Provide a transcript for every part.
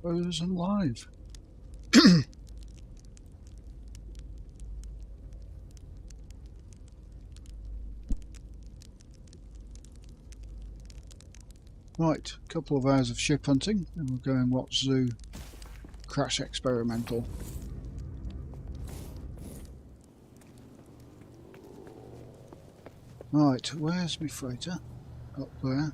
Frozen live. Right, a couple of hours of ship hunting, and we're going what zoo? Crash experimental. Right, where's my freighter? Up there.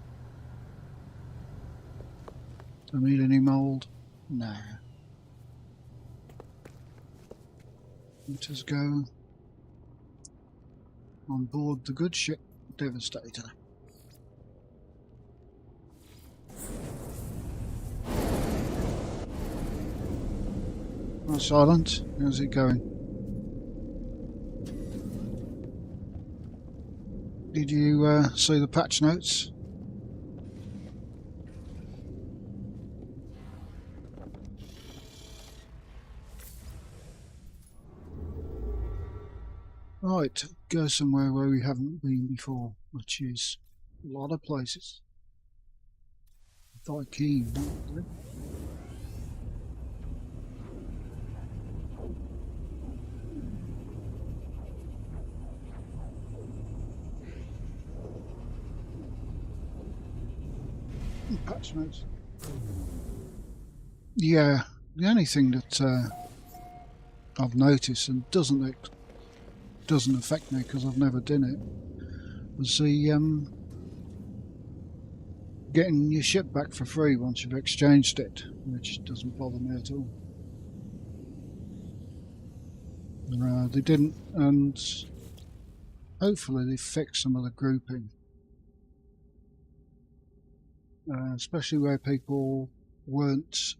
Do I need any mould? Nah. Let us go on board the good ship Devastator. Oh, Silent, how's it going? Did you see the patch notes? Right, go somewhere where we haven't been before, which is a lot of places. Viking, probably. Patch notes. Yeah, the only thing that I've noticed and doesn't affect me because I've never done it was the getting your ship back for free once you've exchanged it, which doesn't bother me at all. They didn't, and hopefully they fix some of the grouping, especially where people weren't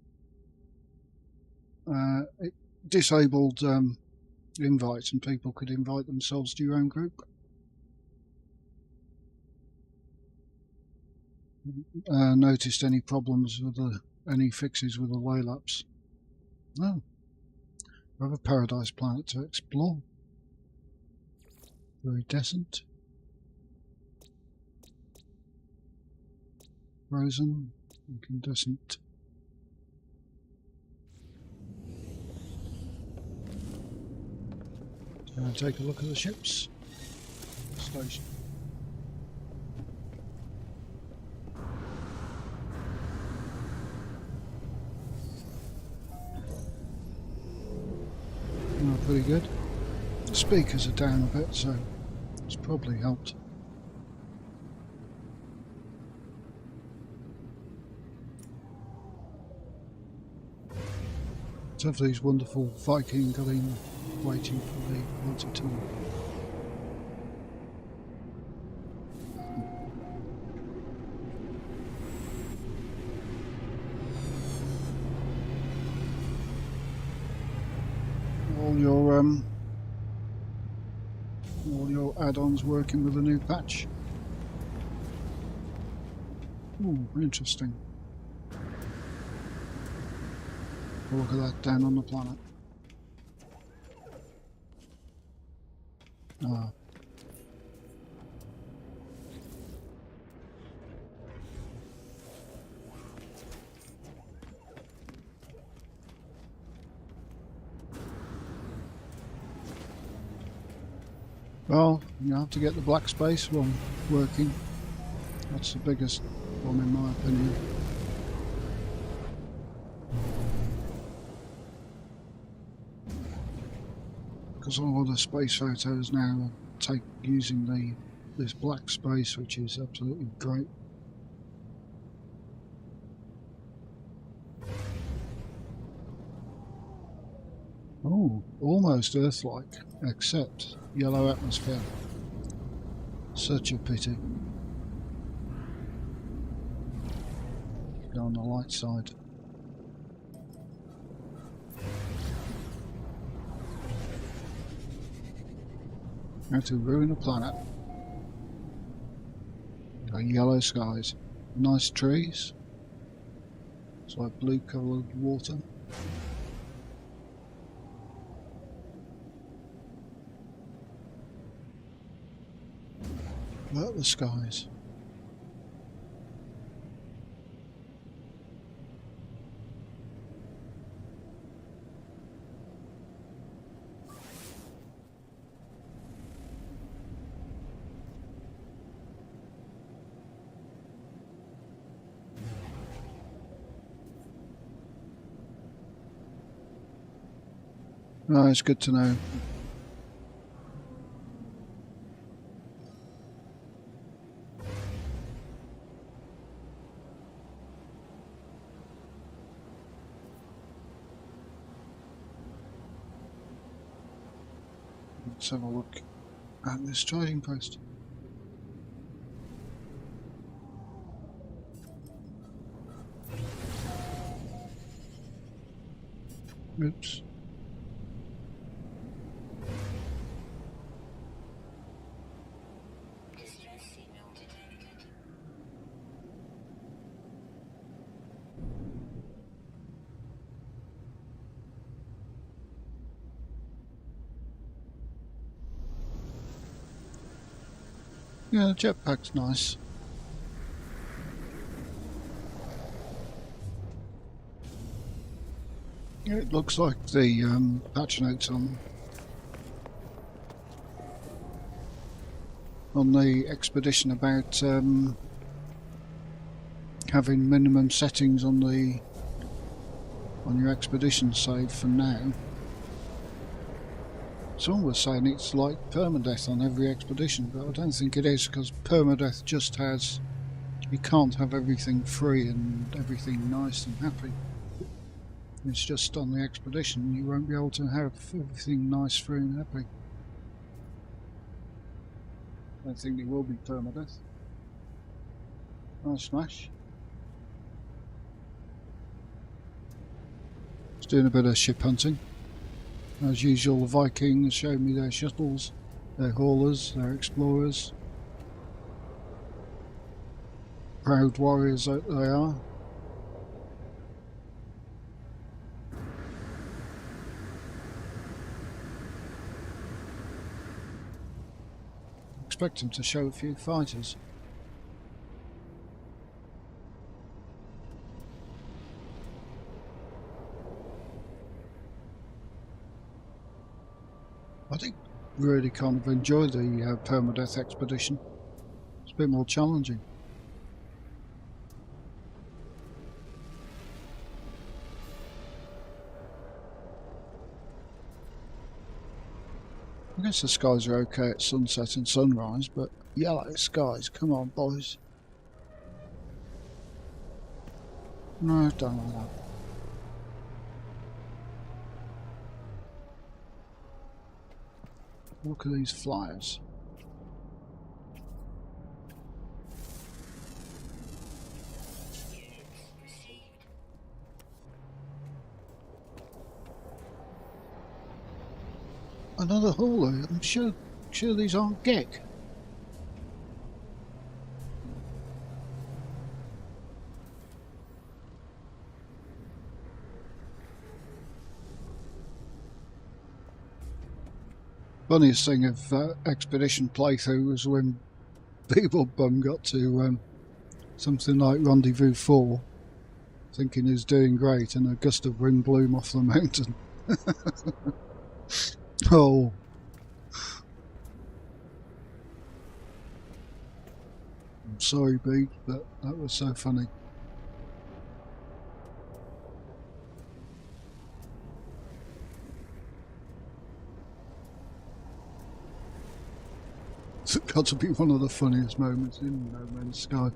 it disabled invites and people could invite themselves to your own group. Noticed any problems with any fixes with the Laylaps? No. We have a paradise planet to explore. Very decent. Frozen, incandescent. Take a look at the ships. Station. Oh, pretty good. The speakers are down a bit, so it's probably helped. To have these wonderful Viking Galena waiting for the multi-tool. All your add-ons working with the new patch. Ooh, interesting. Look at that down on the planet. Ah. Well, you have to get the black space one working. That's the biggest one in my opinion. Because all of the space photos now are using this black space, which is absolutely great. Oh, almost Earth-like, except yellow atmosphere. Such a pity. Go on the light side. How to ruin a planet. Yellow skies. Nice trees. It's like blue coloured water. Look at the skies. No, it's good to know. Let's have a look at this trading post. Oops. Yeah, the jetpack's nice. Yeah, it looks like the patch notes on the expedition about having minimum settings on your expedition save for now. Someone was saying it's like permadeath on every expedition, but I don't think it is, because permadeath just has, you can't have everything free and everything nice and happy. It's just on the expedition you won't be able to have everything nice, free and happy. I don't think it will be permadeath. Nice smash. Just doing a bit of ship hunting. As usual, the Vikings show me their shuttles, their haulers, their explorers. Proud warriors that they are. Expect them to show a few fighters. I think really kind of enjoy the permadeath expedition. It's a bit more challenging. I guess the skies are okay at sunset and sunrise, but yellow skies, come on boys. No, don't like that. Look at these flyers. Another hauler. I'm sure these aren't Gek. Funniest thing of expedition playthrough was when Beeblebum got to something like Rendezvous 4, thinking he's doing great, and a gust of wind blew him off the mountain. Oh. I'm sorry, Beat, but that was so funny. It's got to be one of the funniest moments in No Man's Sky.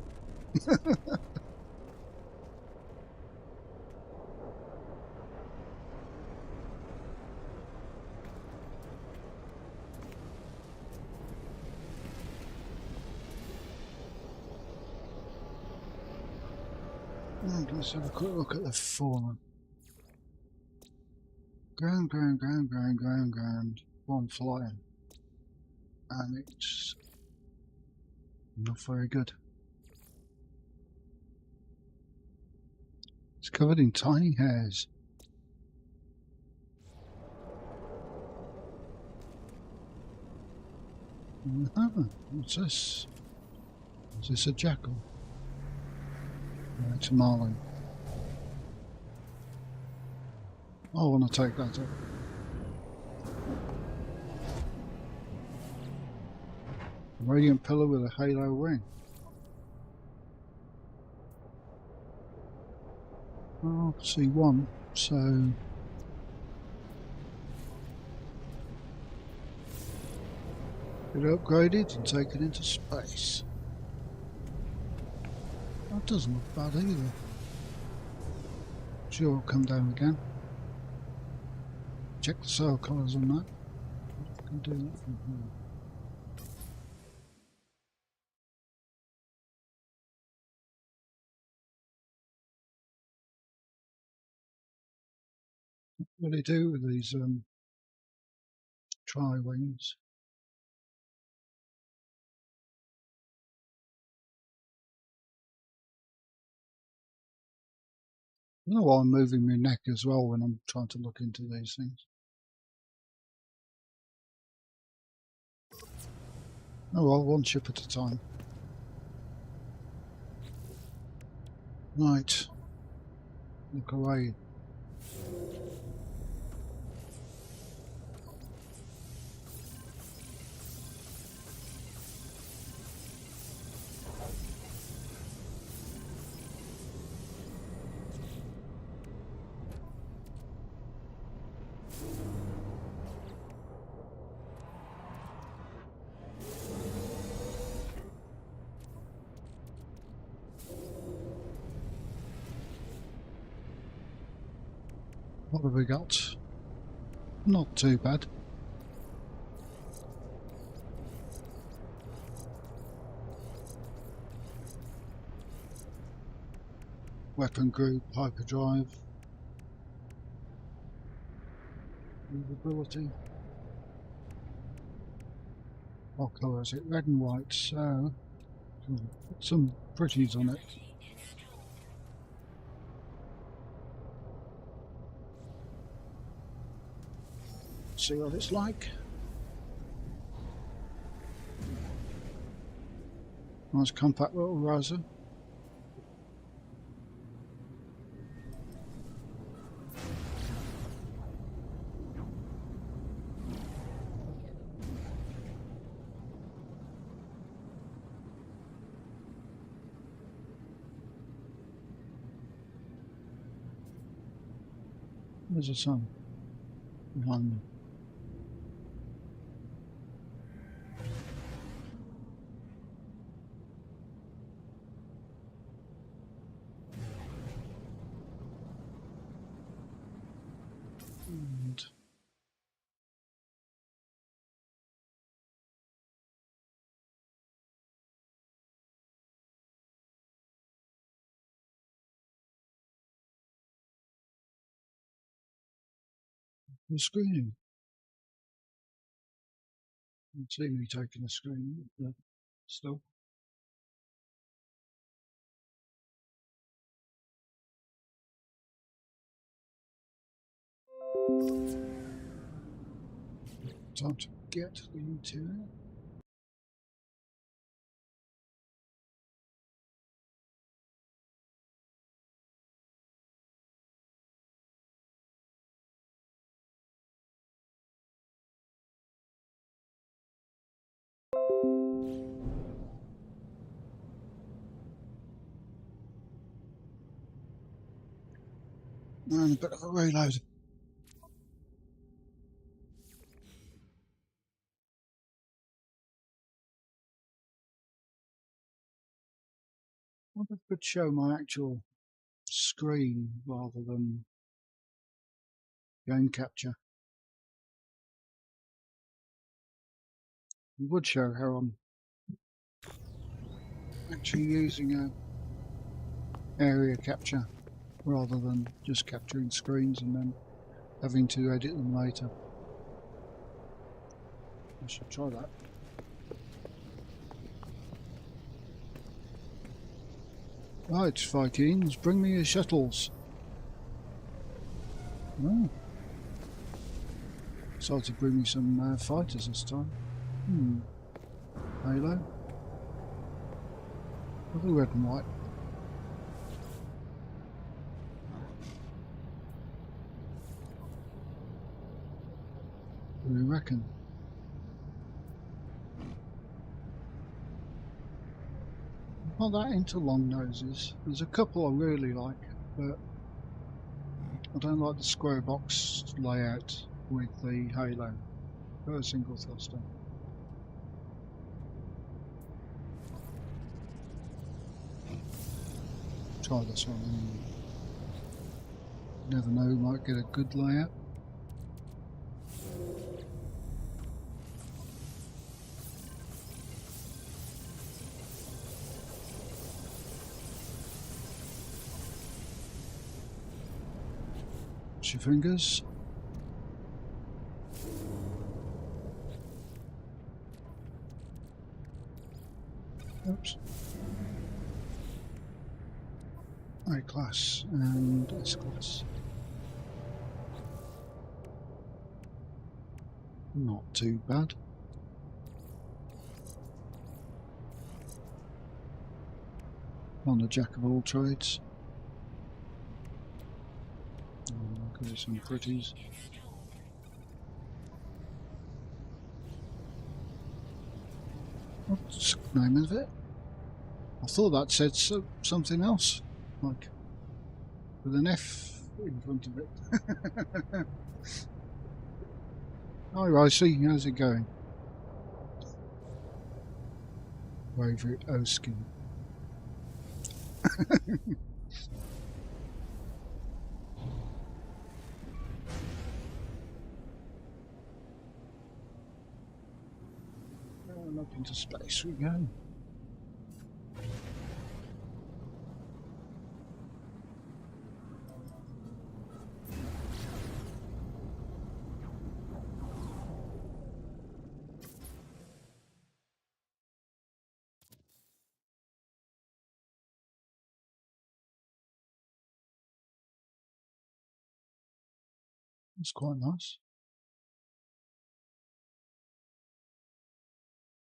And let's have a quick look at the fauna. Ground. One flying. And it's not very good. It's covered in tiny hairs. What's this? Is this a jackal? No, it's a marlin. I want to take that up. A radiant pillar with a halo wing. Oh, I see one, so Get upgraded and taken into space. That doesn't look bad either. Sure, it'll come down again. Check the sail colours on that. I can do that from here. What do they do with these tri-wings? I know why I'm moving my neck as well when I'm trying to look into these things. Oh well, one ship at a time. Right. Look away. What have we got? Not too bad. Weapon group, hyperdrive, movability. What colour is it? Red and white. So, put some pretties on it. See what it's like. Nice compact little riser. There's the sun behind me. And the screening. You can see me taking the screen, but still. Time to get the interior. And a bit of a reload. I wonder if I could show my actual screen rather than game capture. It would show how I'm actually using a area capture rather than just capturing screens and then having to edit them later. I should try that. Right, Vikings, bring me your shuttles. Oh. Decided to bring me some fighters this time. Halo. Are they red and white? What do you reckon? I'm not that into long noses. There's a couple I really like, but I don't like the square box layout with the halo. Go a single thruster. try this one and never know, might get a good layout. Cross your fingers. Oops. A class and S class. Not too bad. On the jack of all trades. Look at some pretties. What's the name of it? I thought that said something else, like with an F in front of it. Oh, I see. How's it going? Wavery Oskin. And up into space we go. It's quite nice.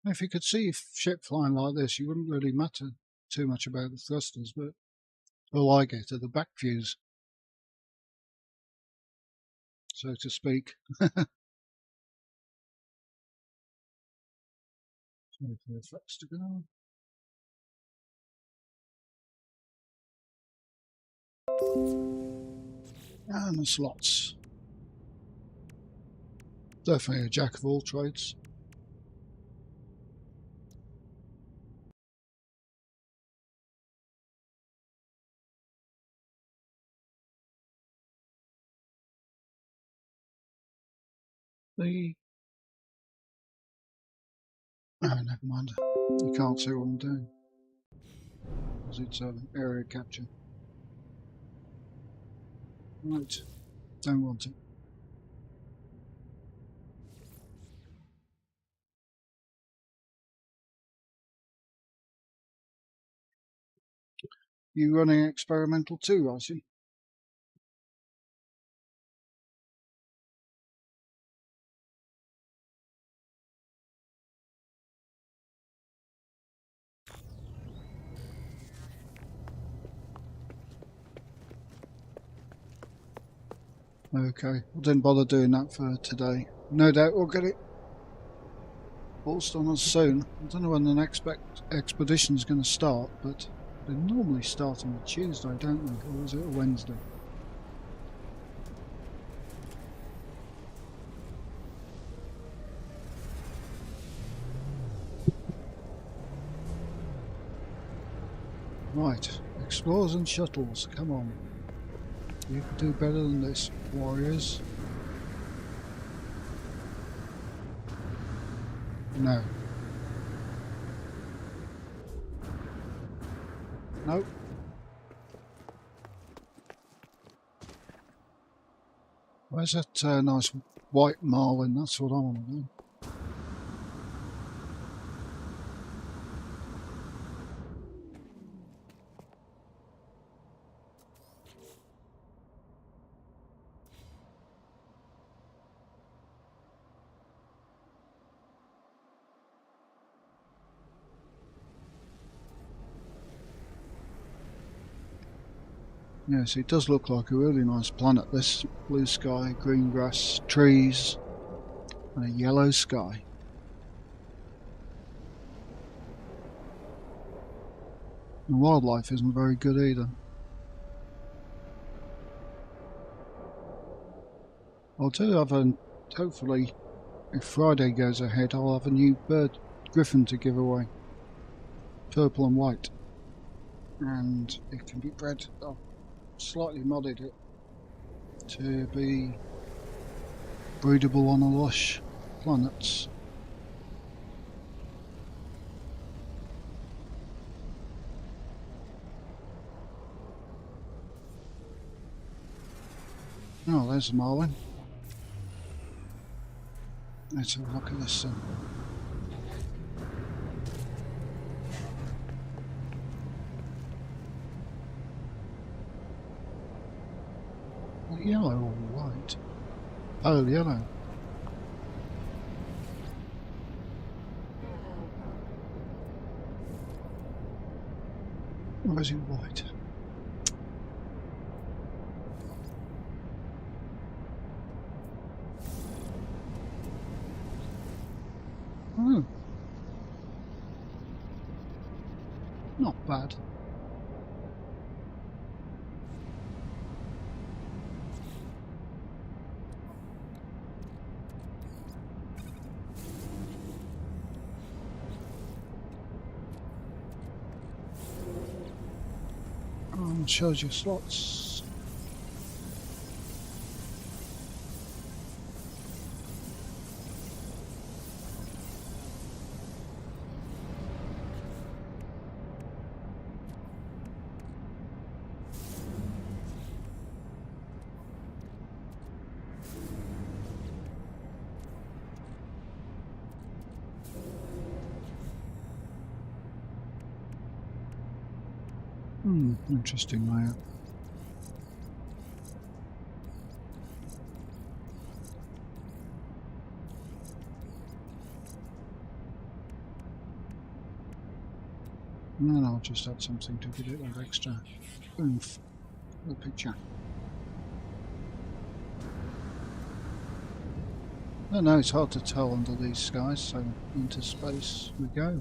If you could see a ship flying like this, you wouldn't really matter too much about the thrusters, but all I get are the back views, so to speak. So for the effects to go on. And the slots. Definitely a jack of all trades. Oh, never mind. You can't see what I'm doing because it's area capture. Right, don't want it. You running experimental too, I see. Okay, I didn't bother doing that for today. No doubt we'll get it forced on us soon. I don't know when the next expedition is going to start, but they normally start on a Tuesday, don't they? Or is it a Wednesday? Right, explorers and shuttles, come on. You can do better than this, warriors. No. Nope. Where's that nice white marlin? That's what I want to do. Yes, it does look like a really nice planet, this. Blue sky, green grass, trees, and a yellow sky. The wildlife isn't very good either. I do have hopefully, if Friday goes ahead, I'll have a new bird griffin to give away. Purple and white. and it can be bred. I've slightly modded it to be breedable on a lush planets. Oh, there's a marlin. Let's have a look at this then. Yellow or white? Oh, yellow. Or is it white? Oh. Not bad. Shows you slots. Interesting layout. And then I'll just add something to give it that extra oomph to the picture. I know it's hard to tell under these skies, so into space we go.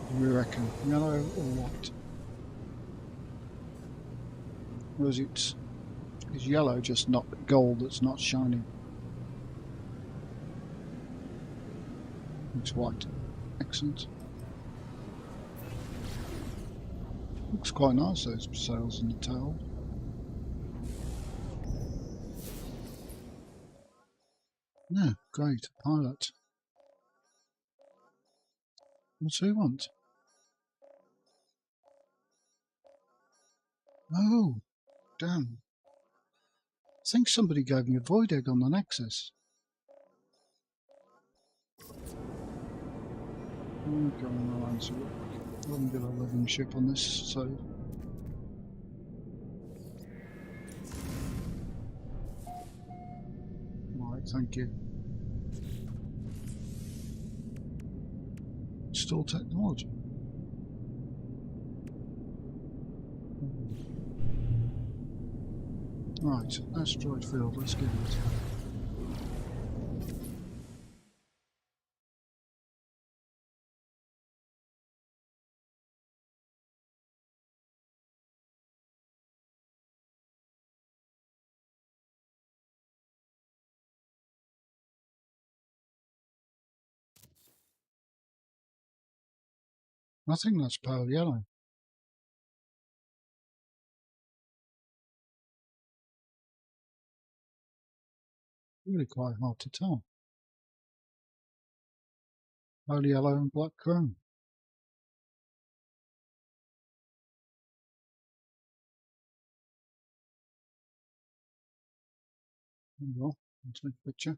What do we reckon? Yellow or white? Or is yellow just not gold that's not shining? It's white. Excellent. Looks quite nice, those sails and the tail. Yeah, great. Pilot. What's he want? Oh, damn. I think somebody gave me a void egg on the Nexus. I'm going around to it. I haven't got a living ship on this, so. Right, thank you. Still technology. Right, asteroid field, let's get it. I think that's pale yellow. Really quite hard to tell. Pale yellow and black chrome. Well, let's make a picture.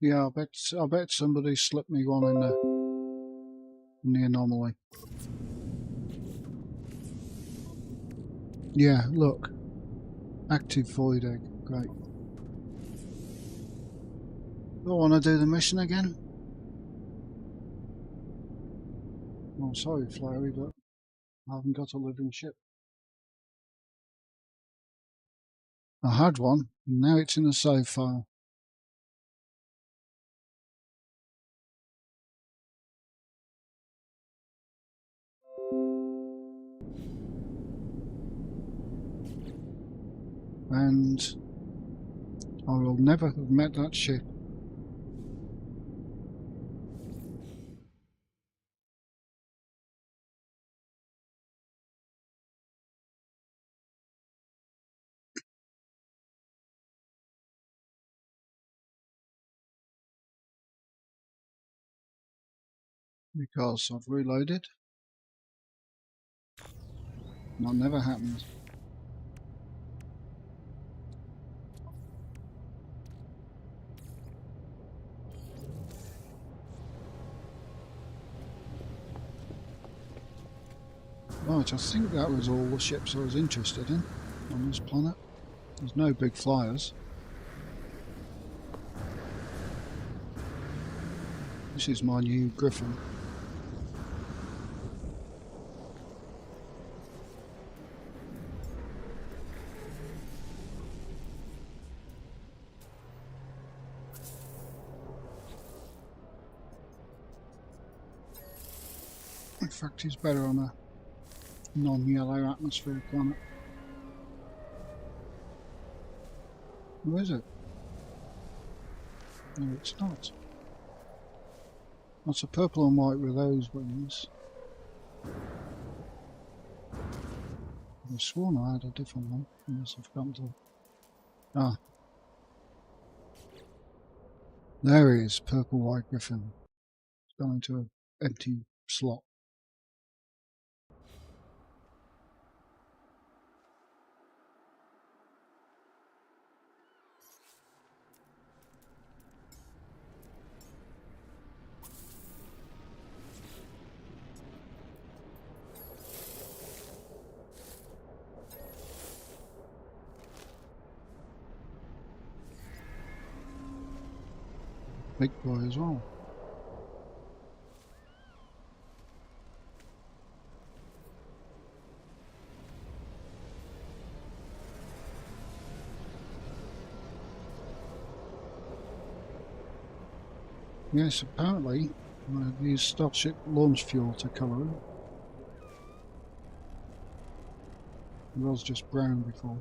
Yeah, I bet somebody slipped me one in the anomaly. Yeah, look. Active void egg. Great. Do I want to do the mission again? Oh, sorry, Flowery, but I haven't got a living ship. I had one, and now it's in a save file. and I will never have met that ship. Because I've reloaded. That never happened. Right, I think that was all the ships I was interested in on this planet. There's no big flyers. This is my new Griffin. In fact, he's better on a non-yellow atmosphere planet. Who is it? No, it's not. That's a purple and white with those wings. I sworn I had a different one, unless I've forgotten to... Ah. There he is, purple white Griffin. It's gone into an empty slot. Big boy as well. Yes, apparently I've used Starship launch fuel to colour it. It was just brown before.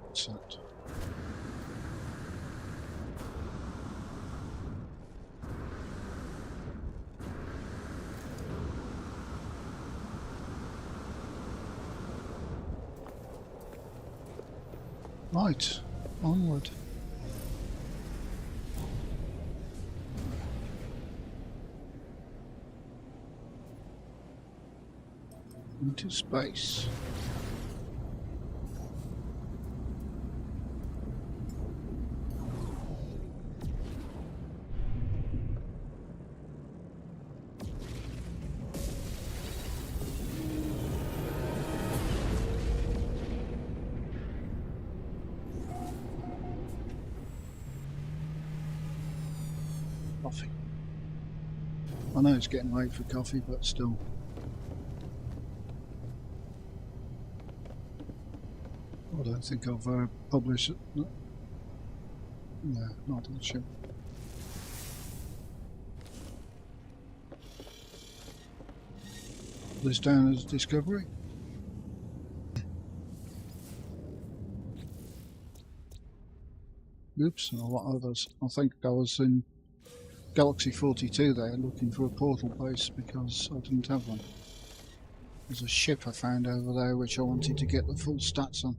What's that? Right, onward. Into space. Coffee. I know it's getting late for coffee, but still. I don't think I've published it. No. Yeah, not on the ship. This down as Discovery. Oops, and a lot of others. I think I was in Galaxy 42 there looking for a portal base because I didn't have one. There's a ship I found over there which I wanted to get the full stats on.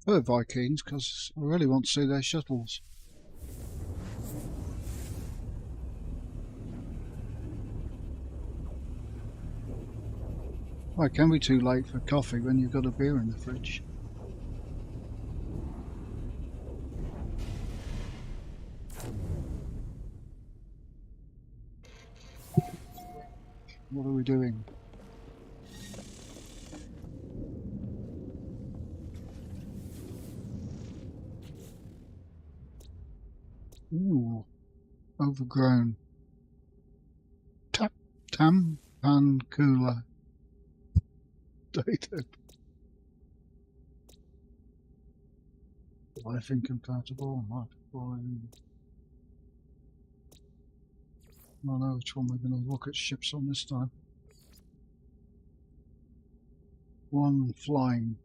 For Vikings, because I really want to see their shuttles. Well, it can be too late for coffee when you've got a beer in the fridge. What are we doing? Ooh, overgrown. Tampancula. Data. Life incompatible, microflying. I know which one we're going to look at ships on this time. One flying.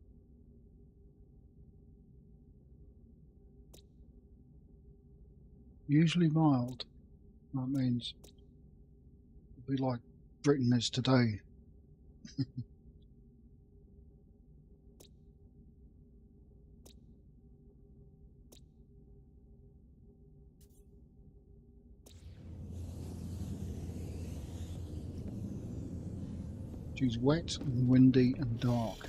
Usually mild. That means it'll be like Britain is today. She's wet and windy and dark.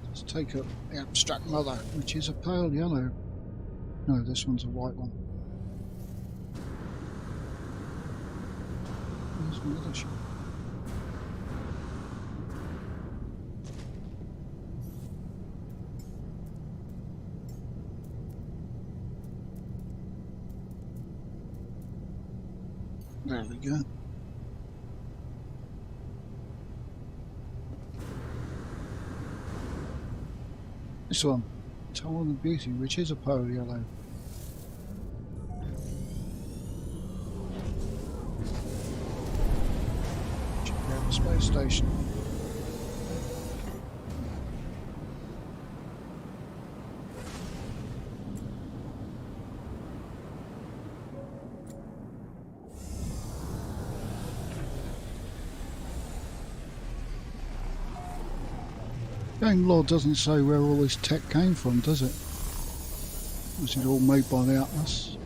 Let's take up the abstract mother, which is a pale yellow. No, this one's a white one. There's another ship. There we go. This one, Talon of Beauty, which is a pale yellow. Check out the space station. Game lore doesn't say where all this tech came from, does it? Was it all made by the Atlas?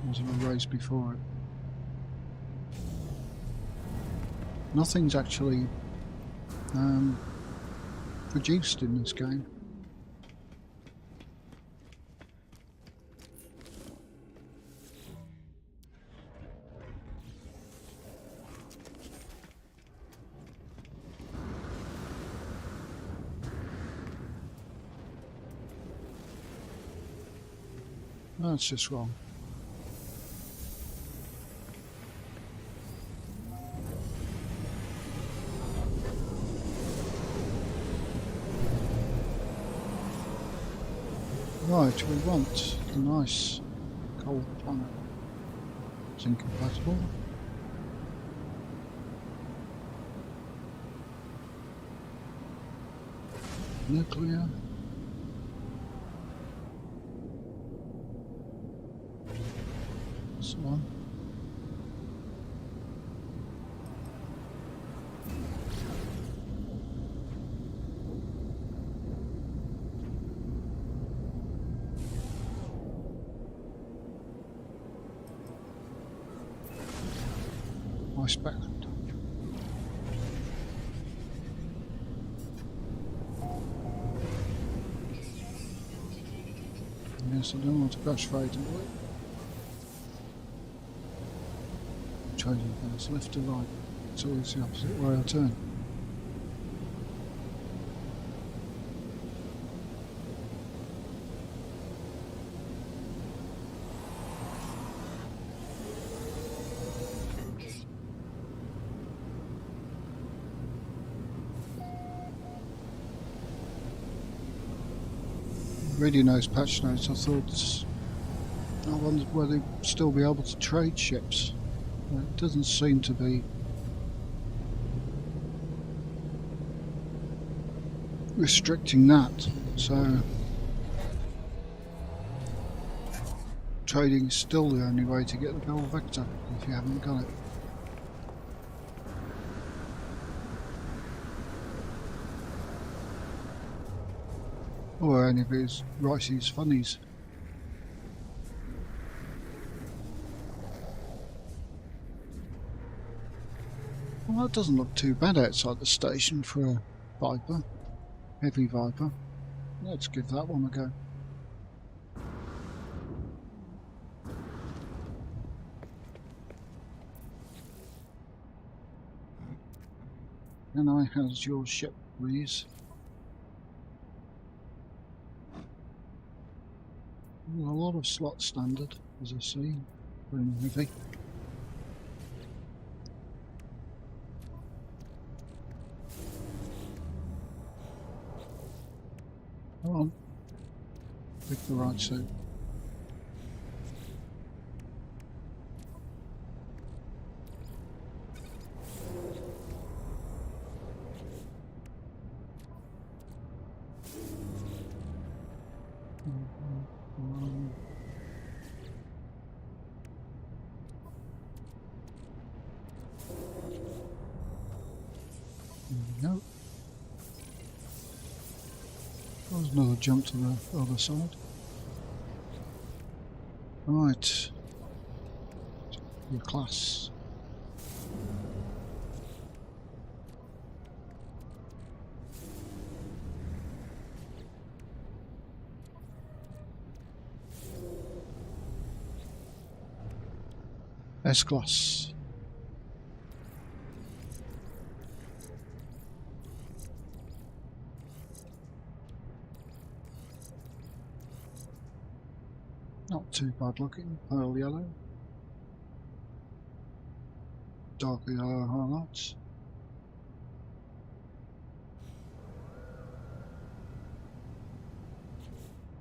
Or was there a race before it? Nothing's actually produced in this game. That's just wrong. Right, we want a nice cold planet. It's incompatible. Nuclear. This one. Icebound. Yes, I don't want to crash right into it. Changing things left to right. It's always the opposite way I turn. Reading those patch notes, I thought, I wondered whether they'd still be able to trade ships. It doesn't seem to be restricting that, so trading is still the only way to get the Bell Vector if you haven't got it. Or any of his Ricey's funnies. Well, that doesn't look too bad outside the station for a Viper, heavy Viper. Let's give that one a go. And how's your ship, please? A lot of slot standard, as I see. Pretty heavy. Come on. Pick the right suit. No. There's another jump to the other side. Right. Your class. S-Class. Not too bad looking. Pearl yellow. Darker yellow highlights.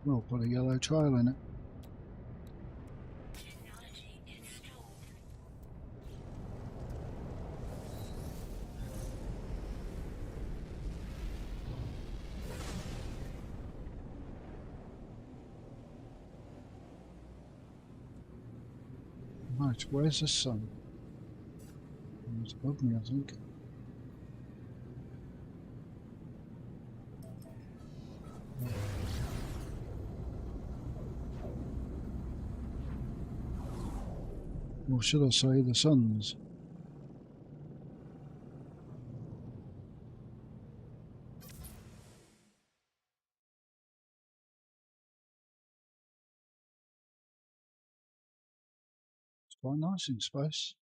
We'll put a yellow trail in it. Right, where's the sun? It's above me, I think. Or should I say the sun's? It's quite nice in space.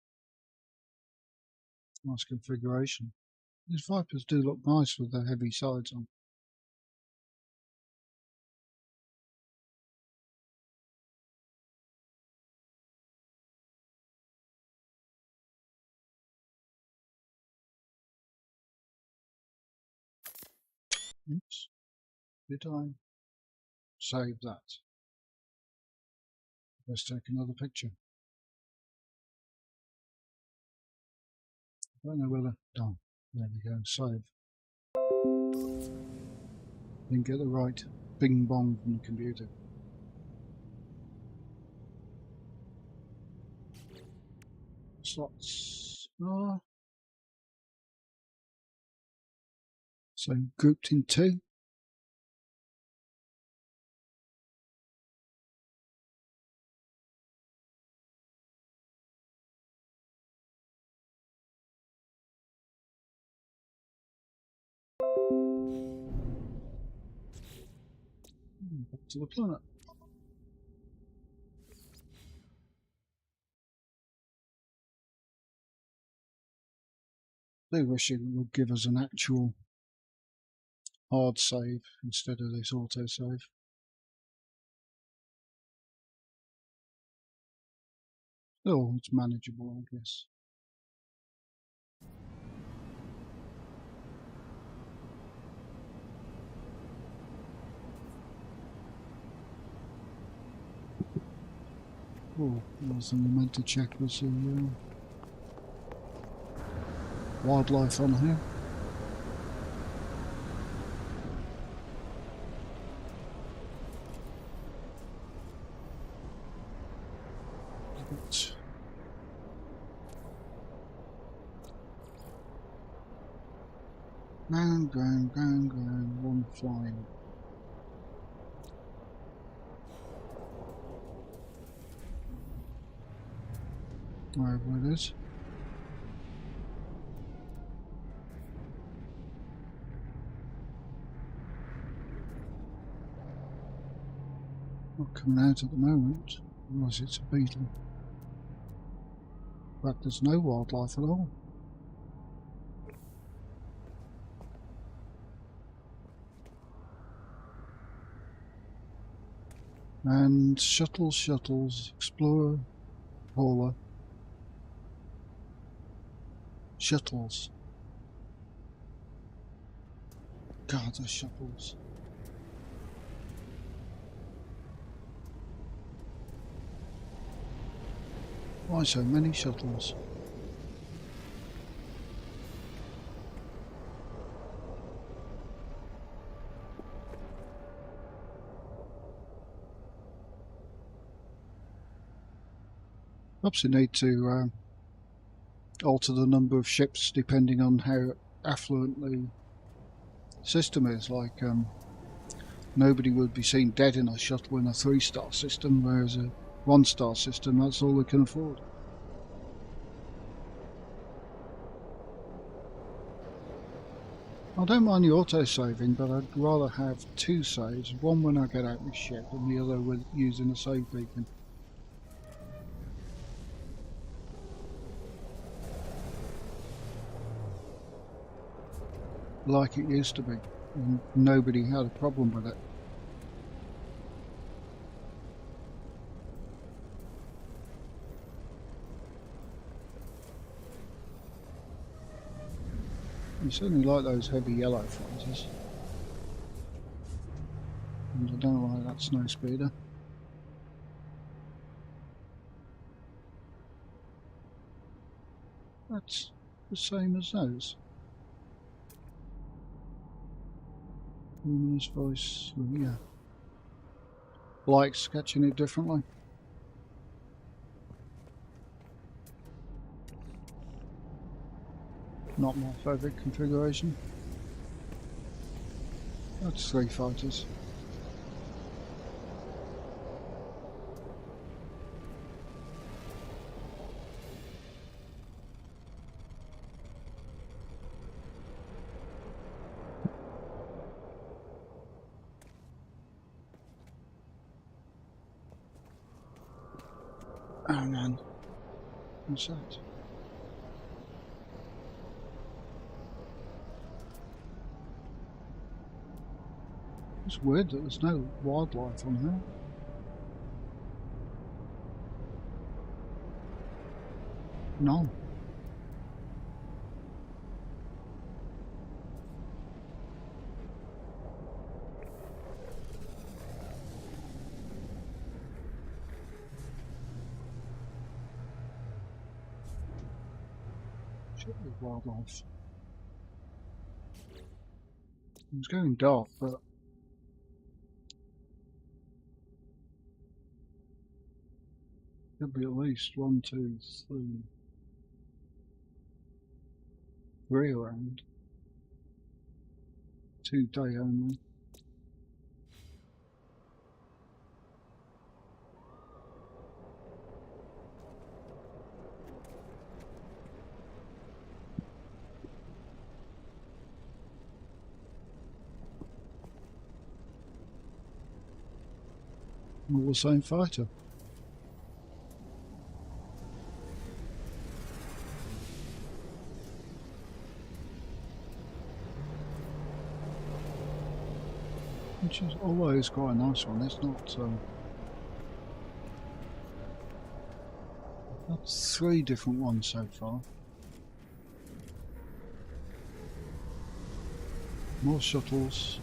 Nice configuration. These Vipers do look nice with the heavy sides on. Oops. Did I save that? Let's take another picture. I don't know whether... Oh, there we go, save. Didn't get the right bing bong from the computer. Slots. So grouped in two. Back to the planet. They wish it would give us an actual hard save instead of this auto save. Oh, it's manageable, I guess. Oh, another thing we meant to check was the wildlife on here. But ground, one flying. Wherever it is. Not coming out at the moment, unless it's a beetle. But there's no wildlife at all. And shuttles, Explorer, hauler. Shuttles. God, the shuttles. Why so many shuttles? Perhaps you need to alter the number of ships depending on how affluent the system is. Like, nobody would be seen dead in a shuttle in a 3-star system, whereas a 1-star system, that's all they can afford. I don't mind the auto-saving, but I'd rather have 2 saves, one when I get out of the ship and the other with using a save beacon. Like it used to be, and nobody had a problem with it. I certainly like those heavy yellow fighters. And I don't like that snow speeder. That's the same as those. Luminous voice, yeah. Like sketching it differently. Not my favourite configuration. That's 3 fighters. Oh man, what's that? It's weird that there's no wildlife on here. None. Should be wildlife. It's going dark, but there'll be at least 1, 2, 3 around. 2 day only. All the same fighter. Which is always quite a nice one. It's not. That's 3 different ones so far. More shuttles.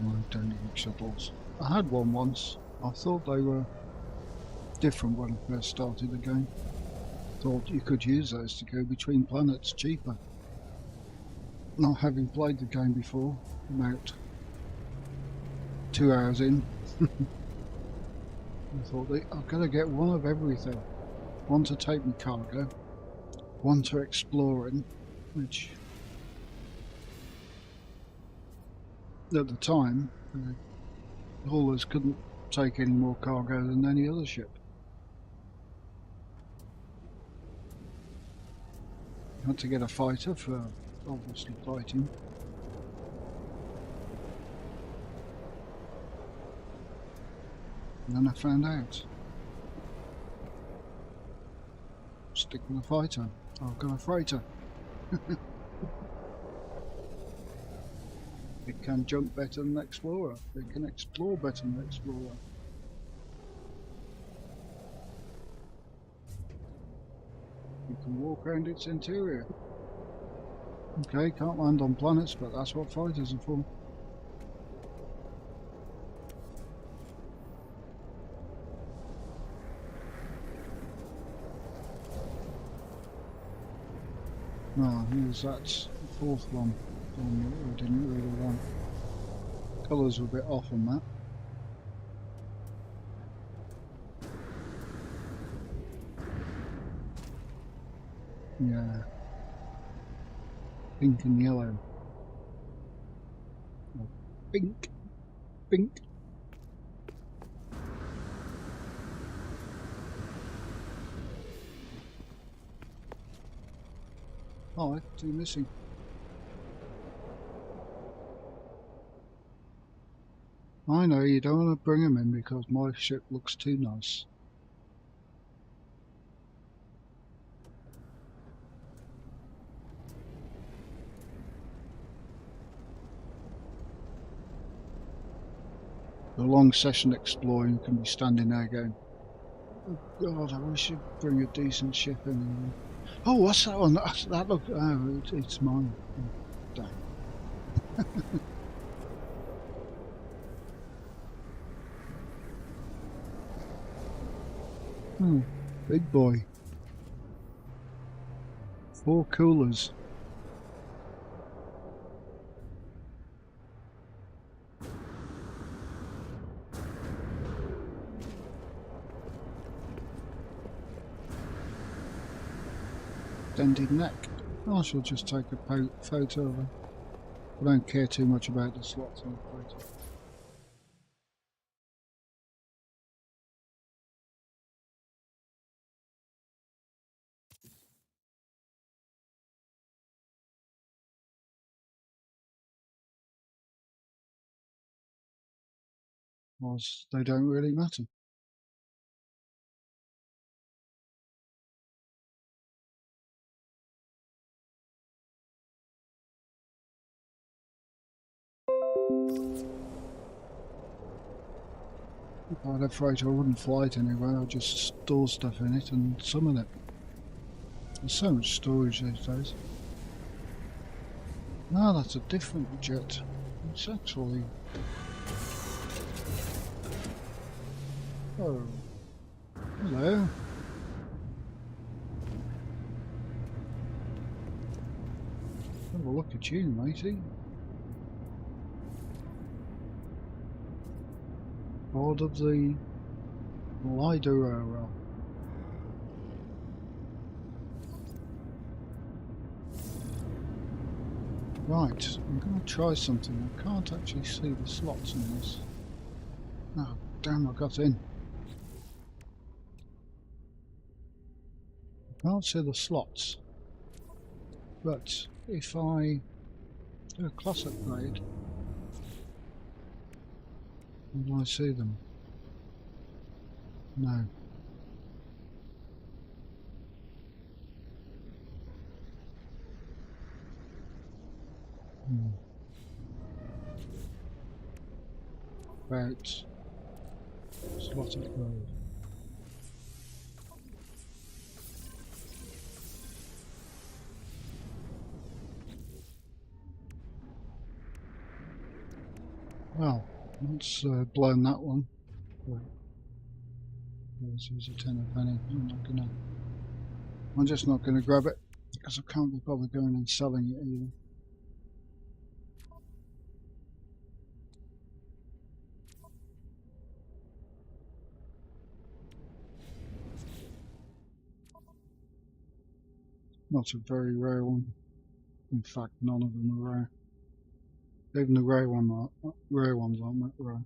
I don't need shuttles. I had one once. I thought they were different when I first started the game. Thought you could use those to go between planets cheaper. Not having played the game before, about 2 hours in, I thought I've got to get one of everything. One to take me cargo, one to explore in, which at the time, haulers couldn't take any more cargo than any other ship. Had to get a fighter for obviously fighting. And then I found out stick with a fighter. I've got a freighter. It can jump better than an explorer. It can explore better than an explorer. You can walk around its interior. Okay, can't land on planets, but that's what fighters are for. Ah, here's that fourth one that we didn't really want. Colours were a bit off on that. Yeah. Pink and yellow. Oh, pink. Pink. Oh, two missing. I know you don't want to bring them in because my ship looks too nice. A long session exploring, you can be standing there going, oh God, I wish you'd bring a decent ship in. Oh, what's that one? That look, oh, it's mine. Oh, dang. Big boy. 4 coolers. Extended neck. I shall just take a photo of it. I don't care too much about the slots on the photo. Because they don't really matter. If I had a freighter, I wouldn't fly it anywhere. I'd just store stuff in it and summon it. There's so much storage these days. No, that's a different jet. It's actually... Oh. Hello. Have a look at you, matey. Board of the Lidera. Right, I'm going to try something. I can't actually see the slots in this. Oh, damn, I got in. I can't see the slots. But if I do a class upgrade, do I see them? No. About slot upgrade. Well, let's blown that one. Let's use a 10 a penny. I'm just not gonna grab it because I can't be bothered going and selling it either. Not a very rare one. In fact, none of them are rare. Even the rare ones aren't that rare.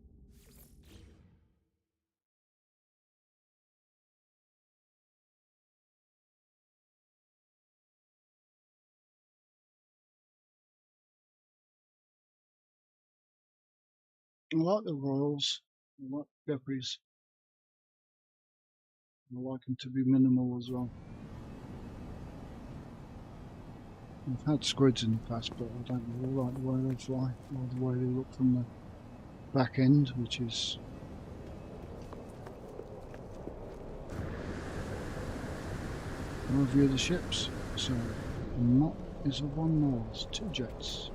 I like the Royals. I like Guppies. I like them to be minimal as well. I've had squids in the past, but I don't really like the way they fly or the way they look from the back end, which is a review of the ships. So, Mott is a 1 North, 2 jets.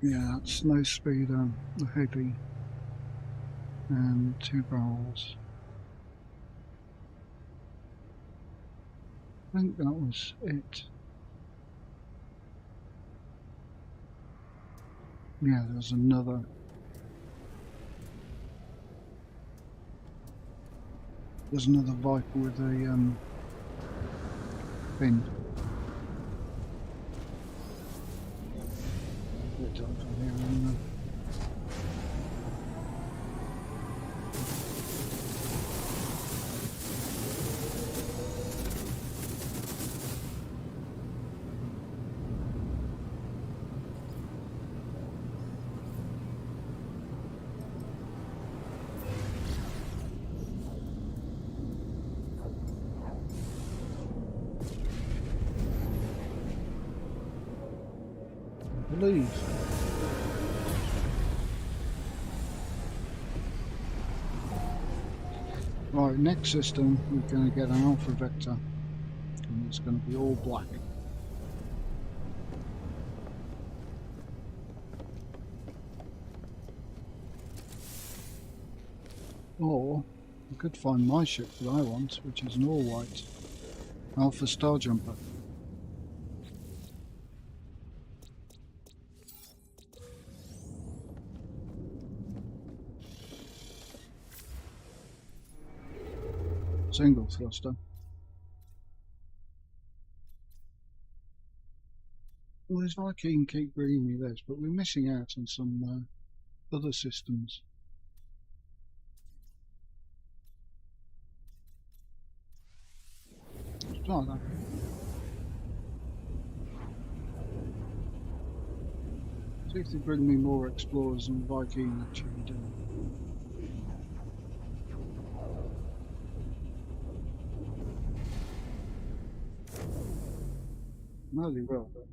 Yeah, that's no speed, the heavy, and 2 barrels. I think that was it. Yeah, there's another. There's another Viper with a fin. Bit dark on here, isn't it? I believe. Right, next system we're going to get an Alpha Vector, and it's going to be all black. Or I could find my ship that I want, which is an all white Alpha Star Jumper. Single thruster. Well, this Viking keep bringing me this, but we're missing out on some other systems. Let's try that. See if they bring me more explorers than Viking actually do. No, they will. But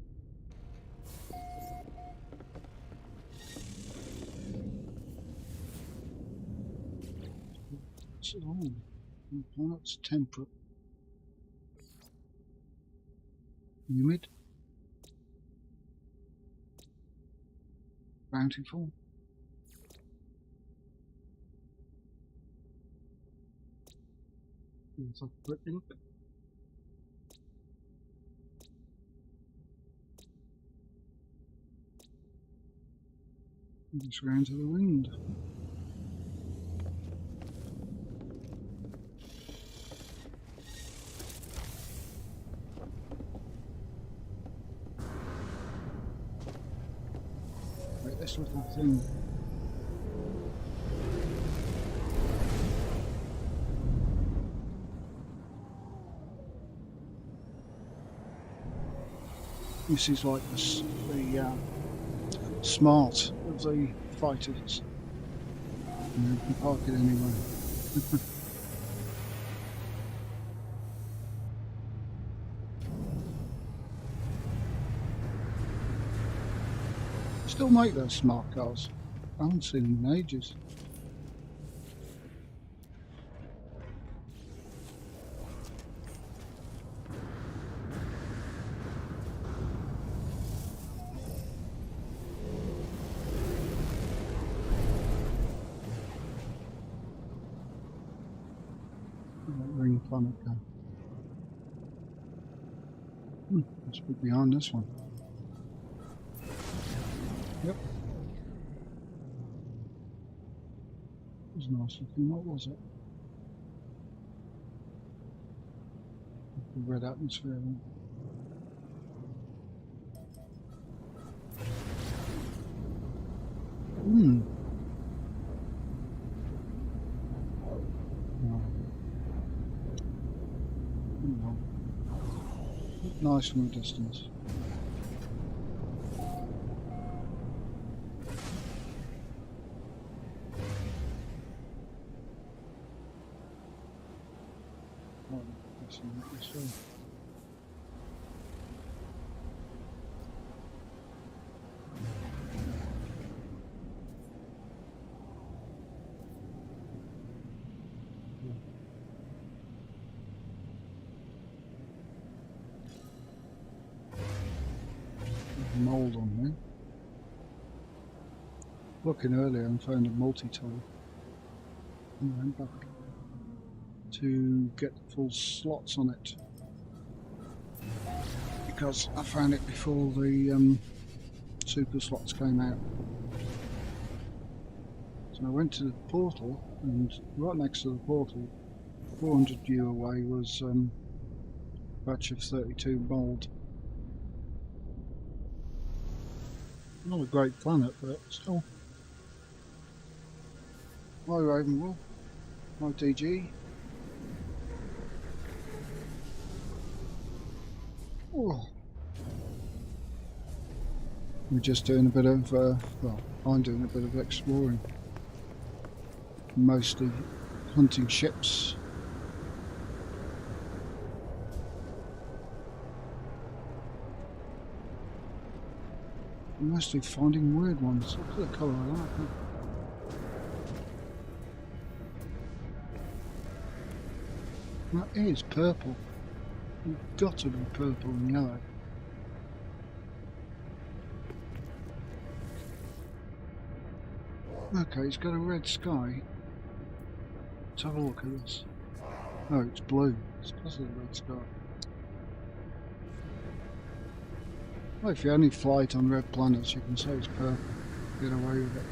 planet's temperate. Humid. Bountiful. It's a pretty look. Just round to the wind. Right, this little thing. This is like the smart of the fighters. You can park it anywhere. Still make those smart cars. I haven't seen them in ages. Ring planet go. Let's be behind this one. Yep. It was nice looking. What was it? The red atmosphere. nice from a distance. Oh, that's not this way. Mould on there. Looking earlier and found a multi-tool and went back to get the full slots on it because I found it before the super slots came out. So I went to the portal, and right next to the portal, 400 view away, was a batch of 32 mould. Not a great planet, but still. Hi Ravenwolf. Hi DG. Oh. We're just doing a bit of, well, I'm doing a bit of exploring. Mostly hunting ships. Mostly finding weird ones. Look at the colour of that. Huh? That is purple. It's got to be purple and yellow. Okay, it's got a red sky. Let's have a look at this. Oh, it's blue. It's because of the red sky. Well, if you only flight on red planets, you can say it's purple. Get away with it.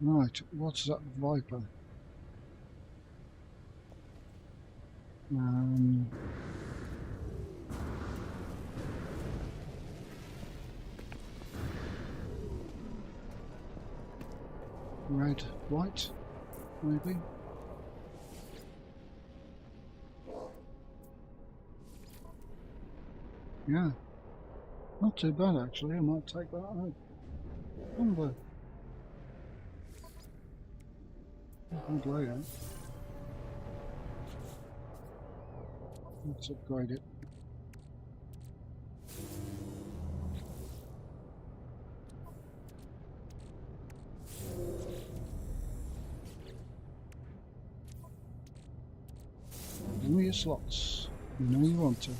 Right, what's that Viper? Red, white, maybe? Yeah, not too bad actually. I might take that out. Good layout. Let's upgrade it. Give me your slots. You know you want to.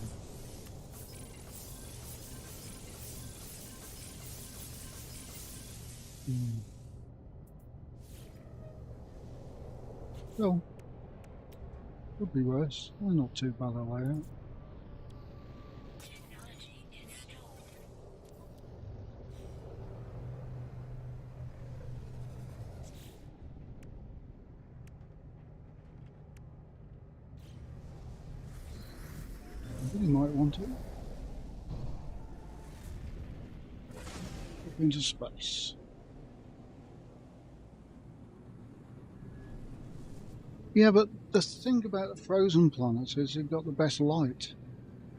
Well, could be worse. They're not too bad a layout. I really might want it. Up into space. Yeah, but the thing about the frozen planets is you've got the best light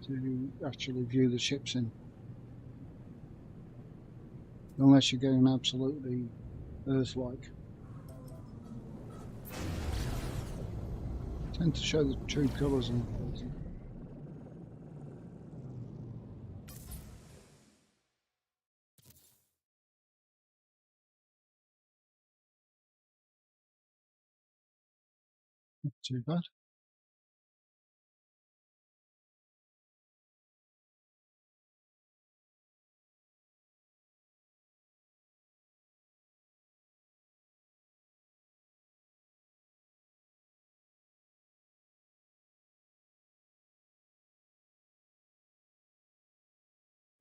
to actually view the ships in. Unless you're going absolutely Earth-like. Tend to show the true colours in the frozen. Not too bad.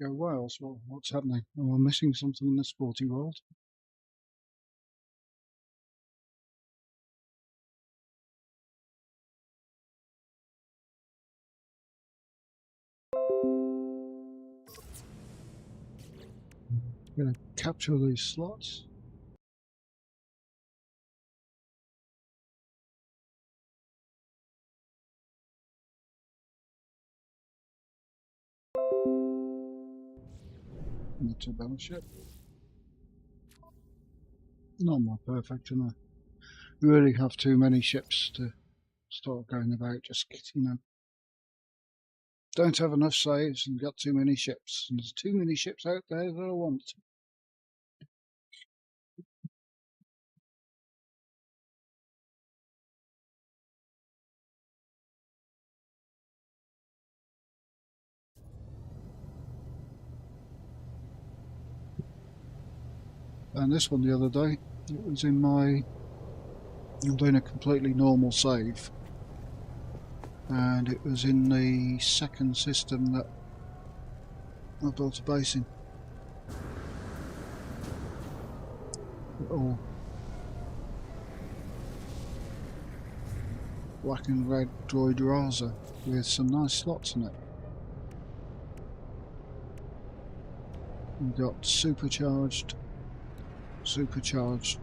Go Wales. Well, what's happening? Am I missing something in the sporty world? I'm going to capture these slots. Not a battleship. Not more perfect, and I really have too many ships to start going about. Just don't have enough saves and got too many ships. And there's too many ships out there that I want. And this one the other day, it was in my... I'm doing a completely normal save. And it was in the second system that I built a base in. All black and red droid Raza with some nice slots in it. We've got supercharged, supercharged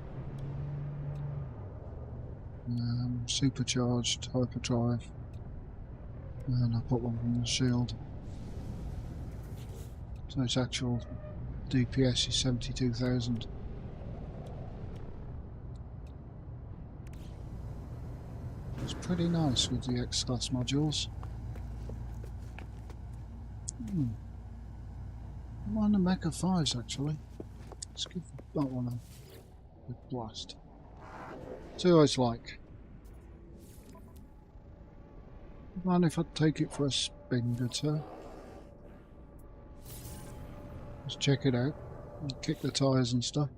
hyperdrive, and I put one on the shield. So its actual DPS is 72,000. It's pretty nice with the X-Class modules. I'm on the Mecha 5s actually. Let's give that one a good blast. See what it's like. Mind if I take it for a spin, good sir? Let's check it out. And kick the tyres and stuff.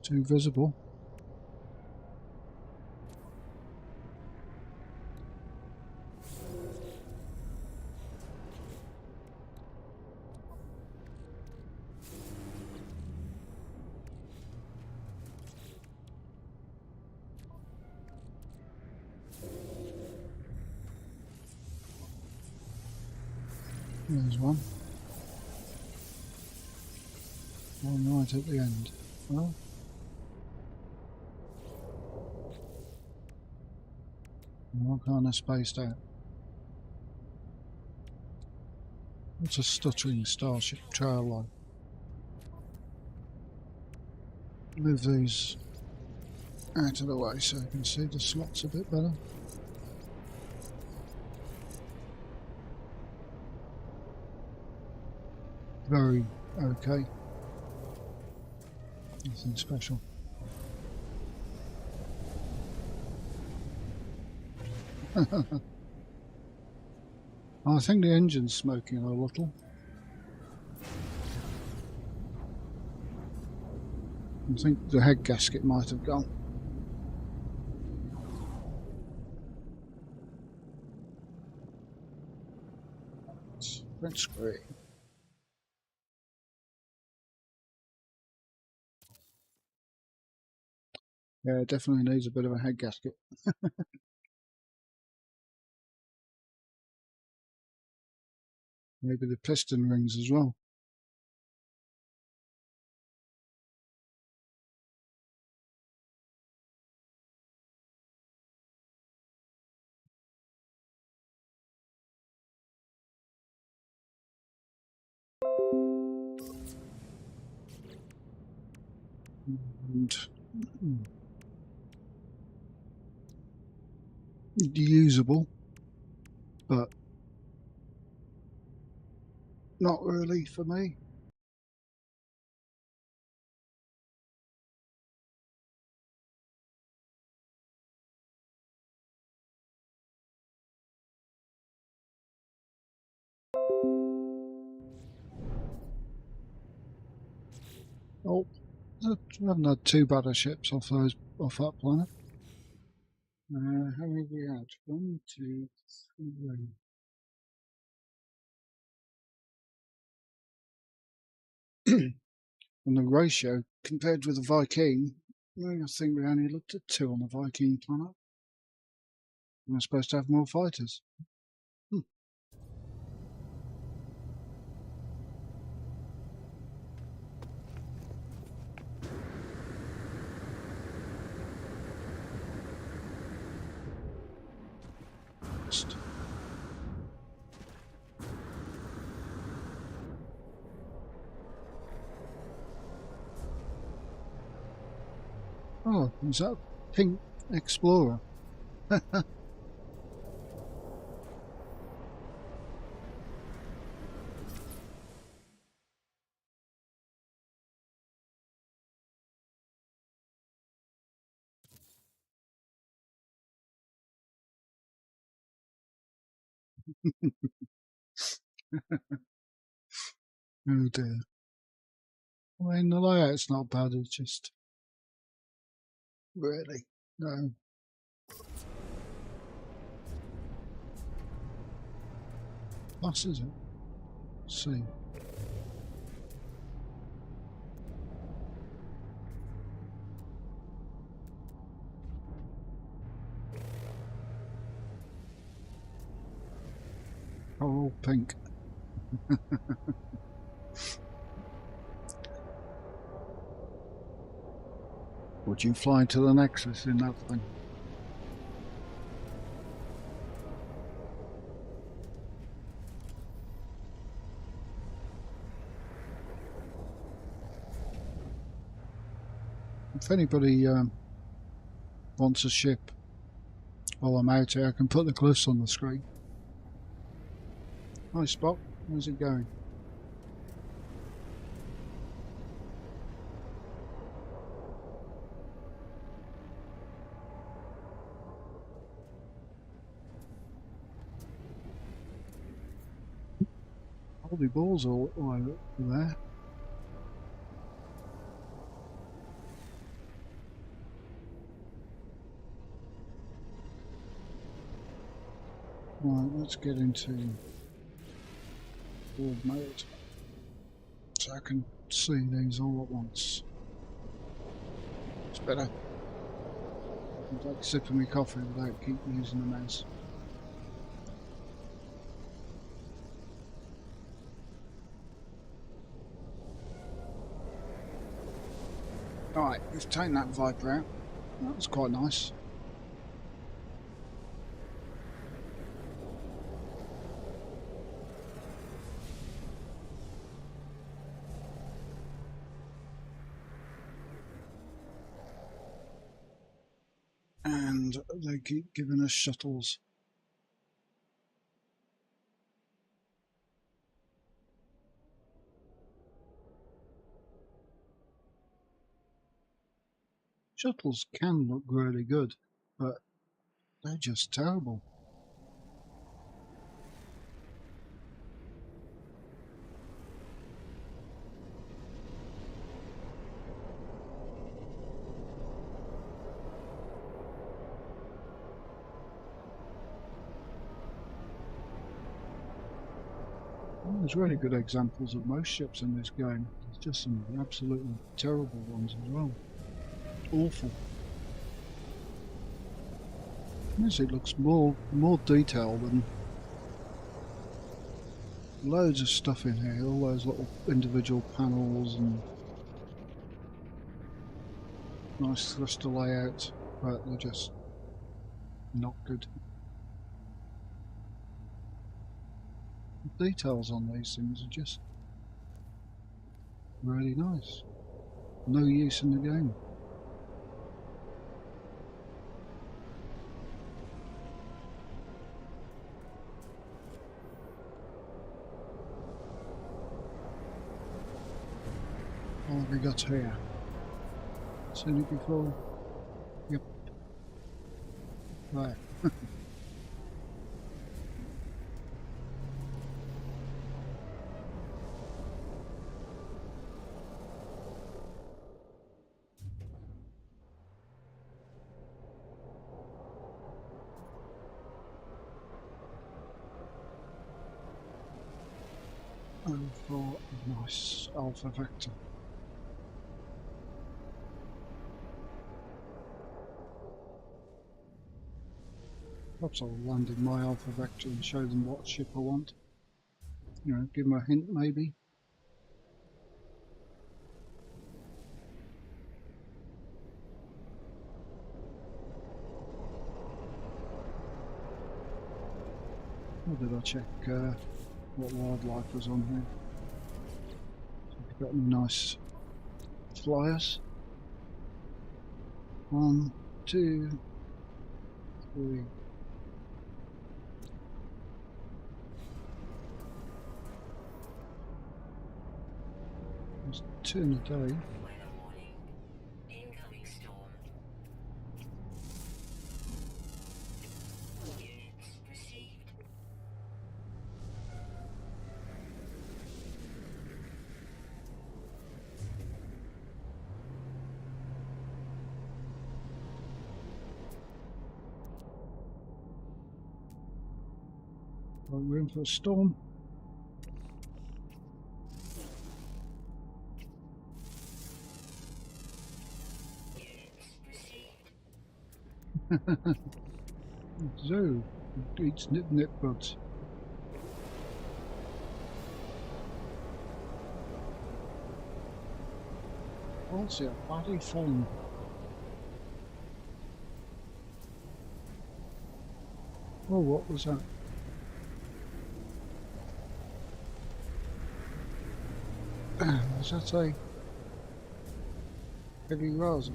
Too visible. There's one. One right at the end. Well, all kind of spaced out. What's a stuttering starship trail like? Move these out of the way so you can see the slots a bit better. Very okay. Nothing special. I think the engine's smoking a little. I think the head gasket might have gone. Print screen. Yeah, it definitely needs a bit of a head gasket. Maybe the piston rings as well. And usable, but not really for me. Oh, I haven't had too bad of ships off that planet. How many have we had? 1, 2, 3. And the ratio compared with the Viking, I think we only looked at 2 on the Viking planet. And we're supposed to have more fighters. Oh, is that a pink Explorer? Oh dear. I mean, the layout's not bad, it's just... Really? No. Plus, is it? Let's see. Coral pink. Would you fly to the Nexus in that thing? If anybody wants a ship while I'm out here, I can put the glyphs on the screen. Hi Spock, how's it going? Holy balls all over there. Right, let's get into board mode so I can see these all at once. It's better. I'd like to sip of my coffee without keep using the mouse. Alright, we've taken that Viper out. That was quite nice. And they keep giving us shuttles. Shuttles can look really good, but they're just terrible. There's really good examples of most ships in this game. There's just some absolutely terrible ones as well. Awful. This it looks more detailed and loads of stuff in here. All those little individual panels and nice thruster layout, but they're just not good. The details on these things are just really nice. No use in the game. What have we got here? Seen it before? Yep. Right. And for a nice Alpha Vector. Perhaps I'll land in my Alpha Vector and show them what ship I want. You know, give them a hint maybe. Or did I check what wildlife was on here? So we've got any nice flyers. 1, 2, 3. There's 2 in a day. Weather warning. Incoming storm. Units received. Right, we're in for a storm. Units received. Zoo eats nip buds. Also, a bloody phone. Oh, what was that? Was that a heavy rosin?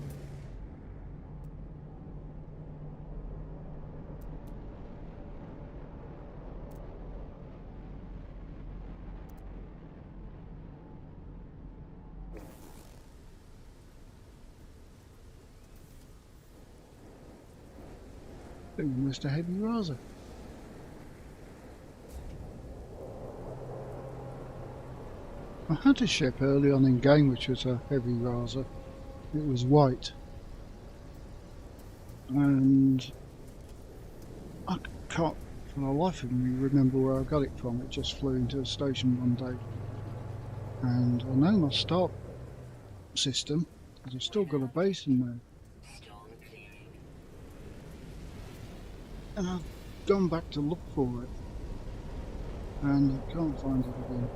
I think we missed a heavy rosin. I had a ship early on in game which was a heavy raser. It was white. And I can't for the life of me remember where I got it from. It just flew into a station one day. And I know my start system, because I've still got a base in there. Storm clearing. And I've gone back to look for it. And I can't find it again.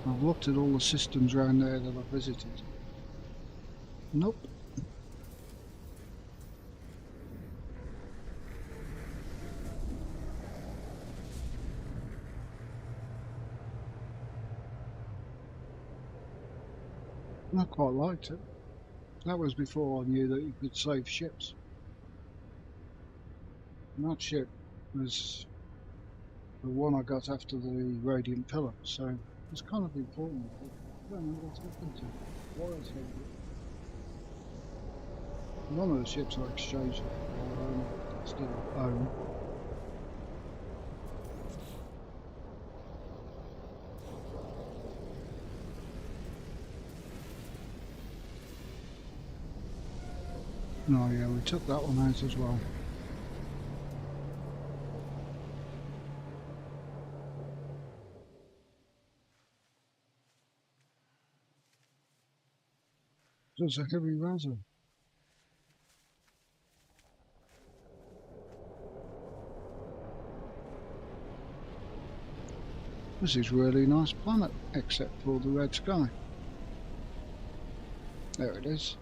I've looked at all the systems around there that I've visited. Nope. I quite liked it. That was before I knew that you could save ships. And that ship was the one I got after the Radiant Pillar, so it's kind of important. I don't know what's happened to it. Why I saved it. None of the ships I exchanged are still own. Oh yeah, we took that one out as well. Just a heavy razor. This is really nice planet, except for the red sky. There it is.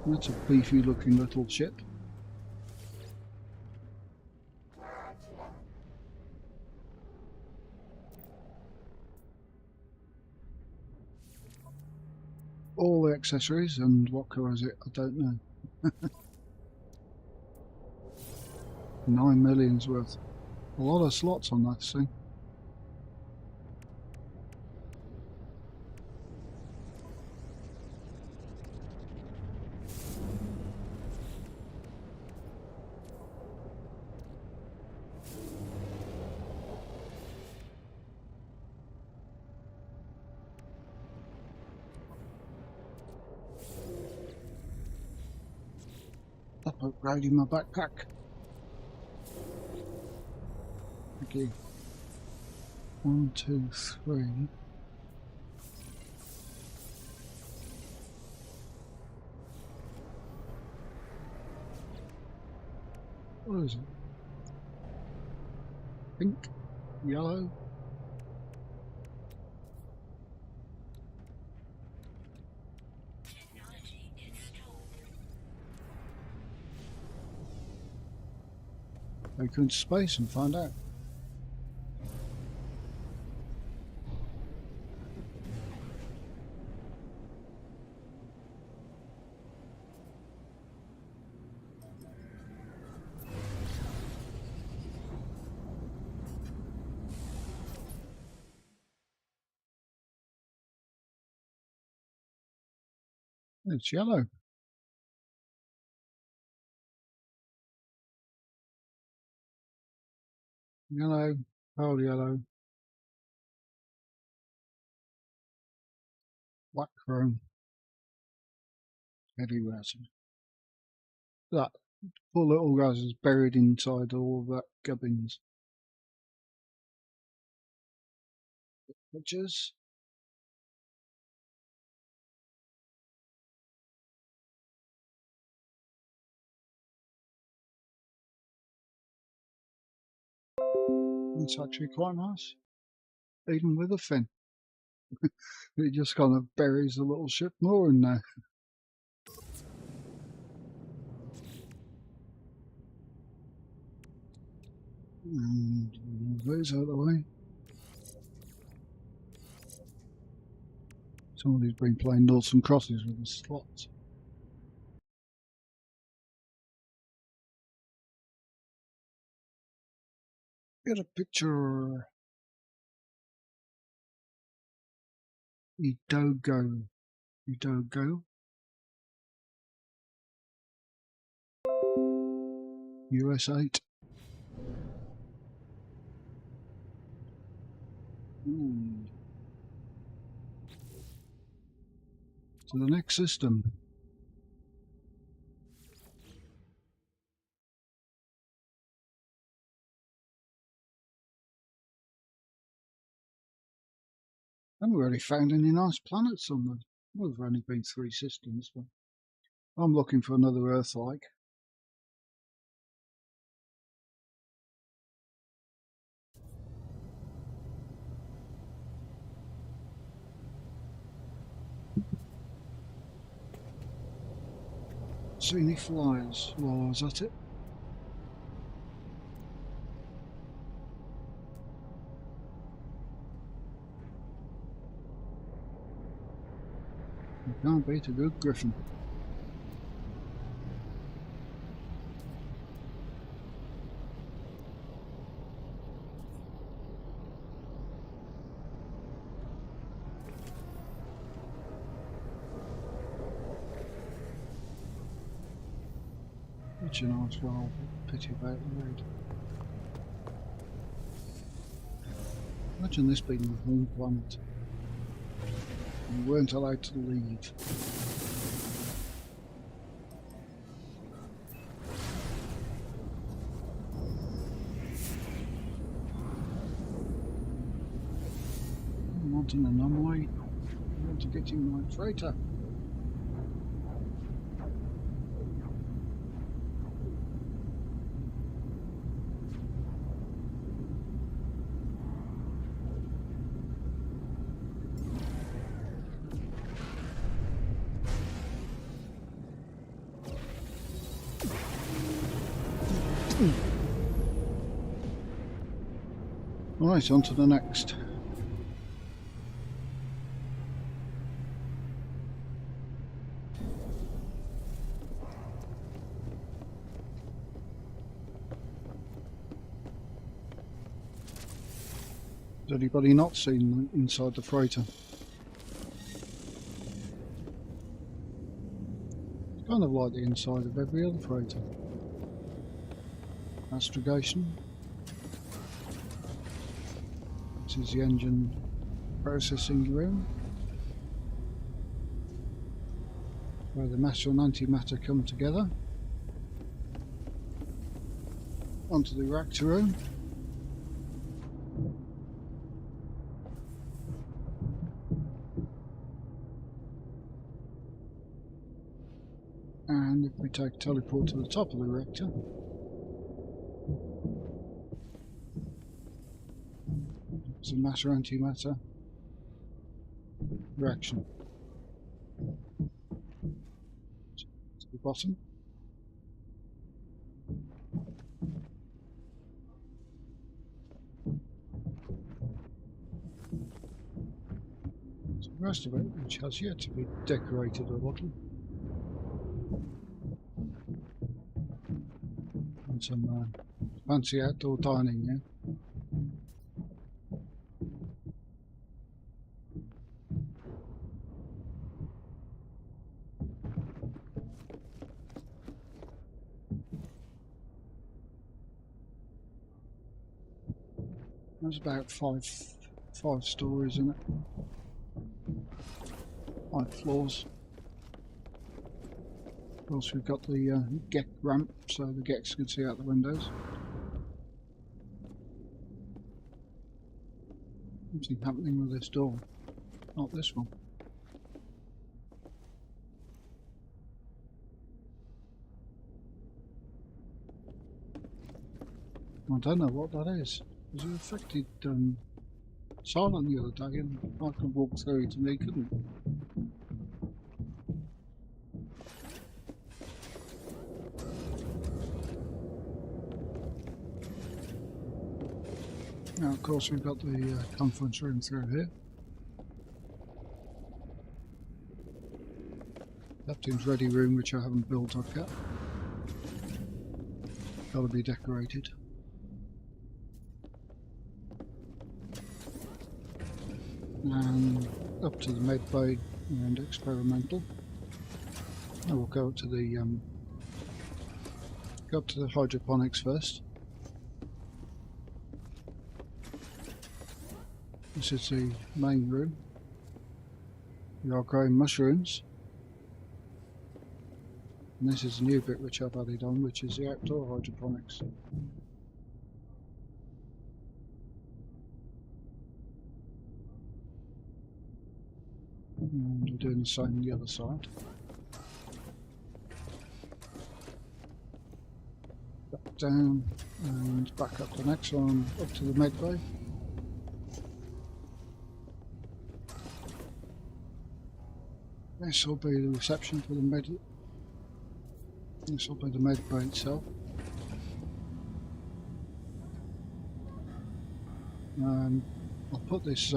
That's a beefy looking little ship. All the accessories, and what colour is it? I don't know. 9 million's worth. A lot of slots on that thing. Stop upgrading my backpack. Okay. 1, 2, 3. What is it? Pink? Yellow? Technology installed. Go into space and find out. It's yellow. Yellow, pale yellow, black chrome, heavy resin. That poor little Raz is buried inside all of that gubbins. Pictures. It's actually quite nice, even with a fin. It just kind of buries the little ship more in there. And move those out of the way. Somebody's been playing noughts and crosses with the slots. Get a picture. Idogo. Idogo. US 8. To the next system. I haven't really found any nice planets on them. Well, there've only been 3 systems, but I'm looking for another Earth-like. See any flyers while I was at it? You can't beat a good griffin. Such a nice world, pity about the road. Imagine this being the home planet. We weren't allowed to leave. I want an anomaly. I want to get in my freighter. Right, on to the next. Has anybody not seen inside the freighter? It's kind of like the inside of every other freighter. Astrogation. This is the engine processing room, where the matter and antimatter come together. Onto the reactor room. And if we take teleport to the top of the reactor, it's a matter-antimatter reaction. To the bottom. So the rest of it, which has yet to be decorated a little. And some fancy outdoor dining here. There's about five stories in it. 5 floors. Of course, we've got the Gek ramp, so the Geks can see out the windows. Something happening with this door. Not this one. I don't know what that is. Was it affected silent the other day and I could walk through it and he couldn't? Now, of course, we've got the conference room through here. Captain's ready room, which I haven't built up yet. Got to be decorated. And up to the med bay and experimental. I will go up to the hydroponics first. This is the main room. We are growing mushrooms. And this is a new bit which I've added on, which is the outdoor hydroponics. And we're doing the same on the other side. Back down and back up the next one, up to the med bay. This will be the reception for the med. This will be the med bay itself. I'll put this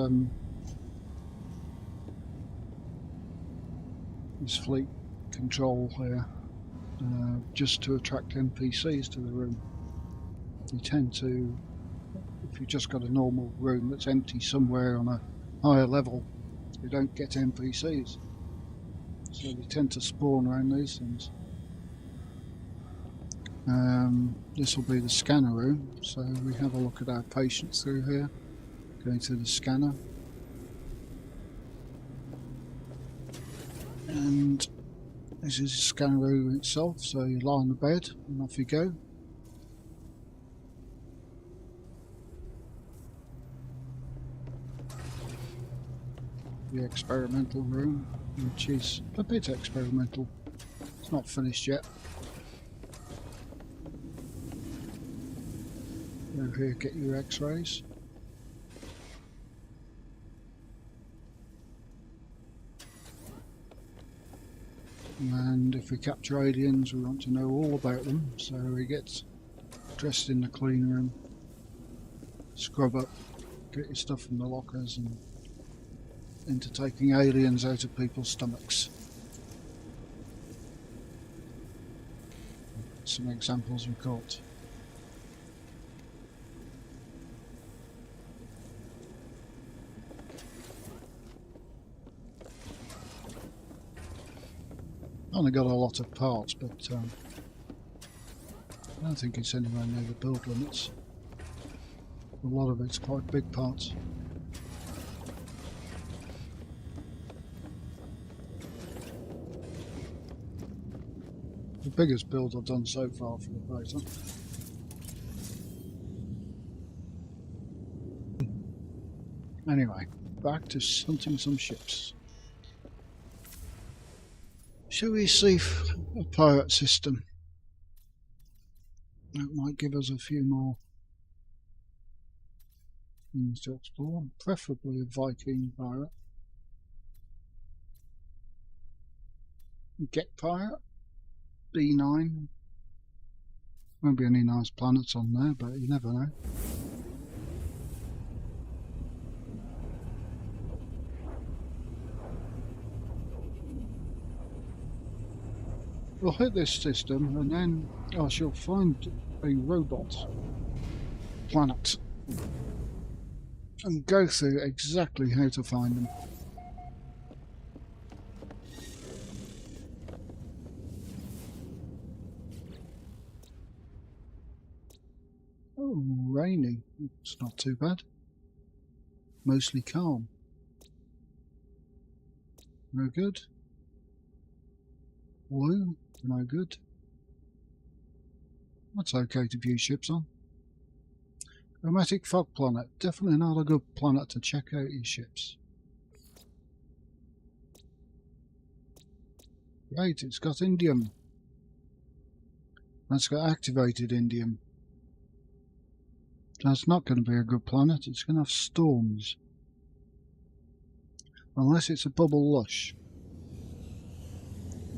this fleet control here just to attract NPCs to the room. You tend to, if you've just got a normal room that's empty somewhere on a higher level, you don't get NPCs. So they tend to spawn around these things. This will be the scanner room, so we have a look at our patients through here, going through the scanner. And this is the scanner room itself, so you lie on the bed and off you go. The experimental room, which is a bit experimental. It's not finished yet. Over here, get your X-rays. And if we capture aliens, we want to know all about them. So we get dressed in the clean room, scrub up, get your stuff from the lockers, and into taking aliens out of people's stomachs. Some examples we caught. Only got a lot of parts, but I don't think it's anywhere near the build limits. A lot of it's quite big parts. The biggest build I've done so far for the beta. Anyway, back to hunting some ships. Shall we see a pirate system? That might give us a few more things to explore, preferably a Viking pirate. Gek pirate, B9. Won't be any nice planets on there, but you never know. We'll hit this system and then I shall find a robot planet and go through exactly how to find them. rainy. It's not too bad. Mostly calm. No good. Blue, no good. That's okay to view ships on. Chromatic fog planet, definitely not a good planet to check out your ships. Right, it's got indium. That's got activated indium. That's not going to be a good planet, it's going to have storms. Unless it's a bubble lush.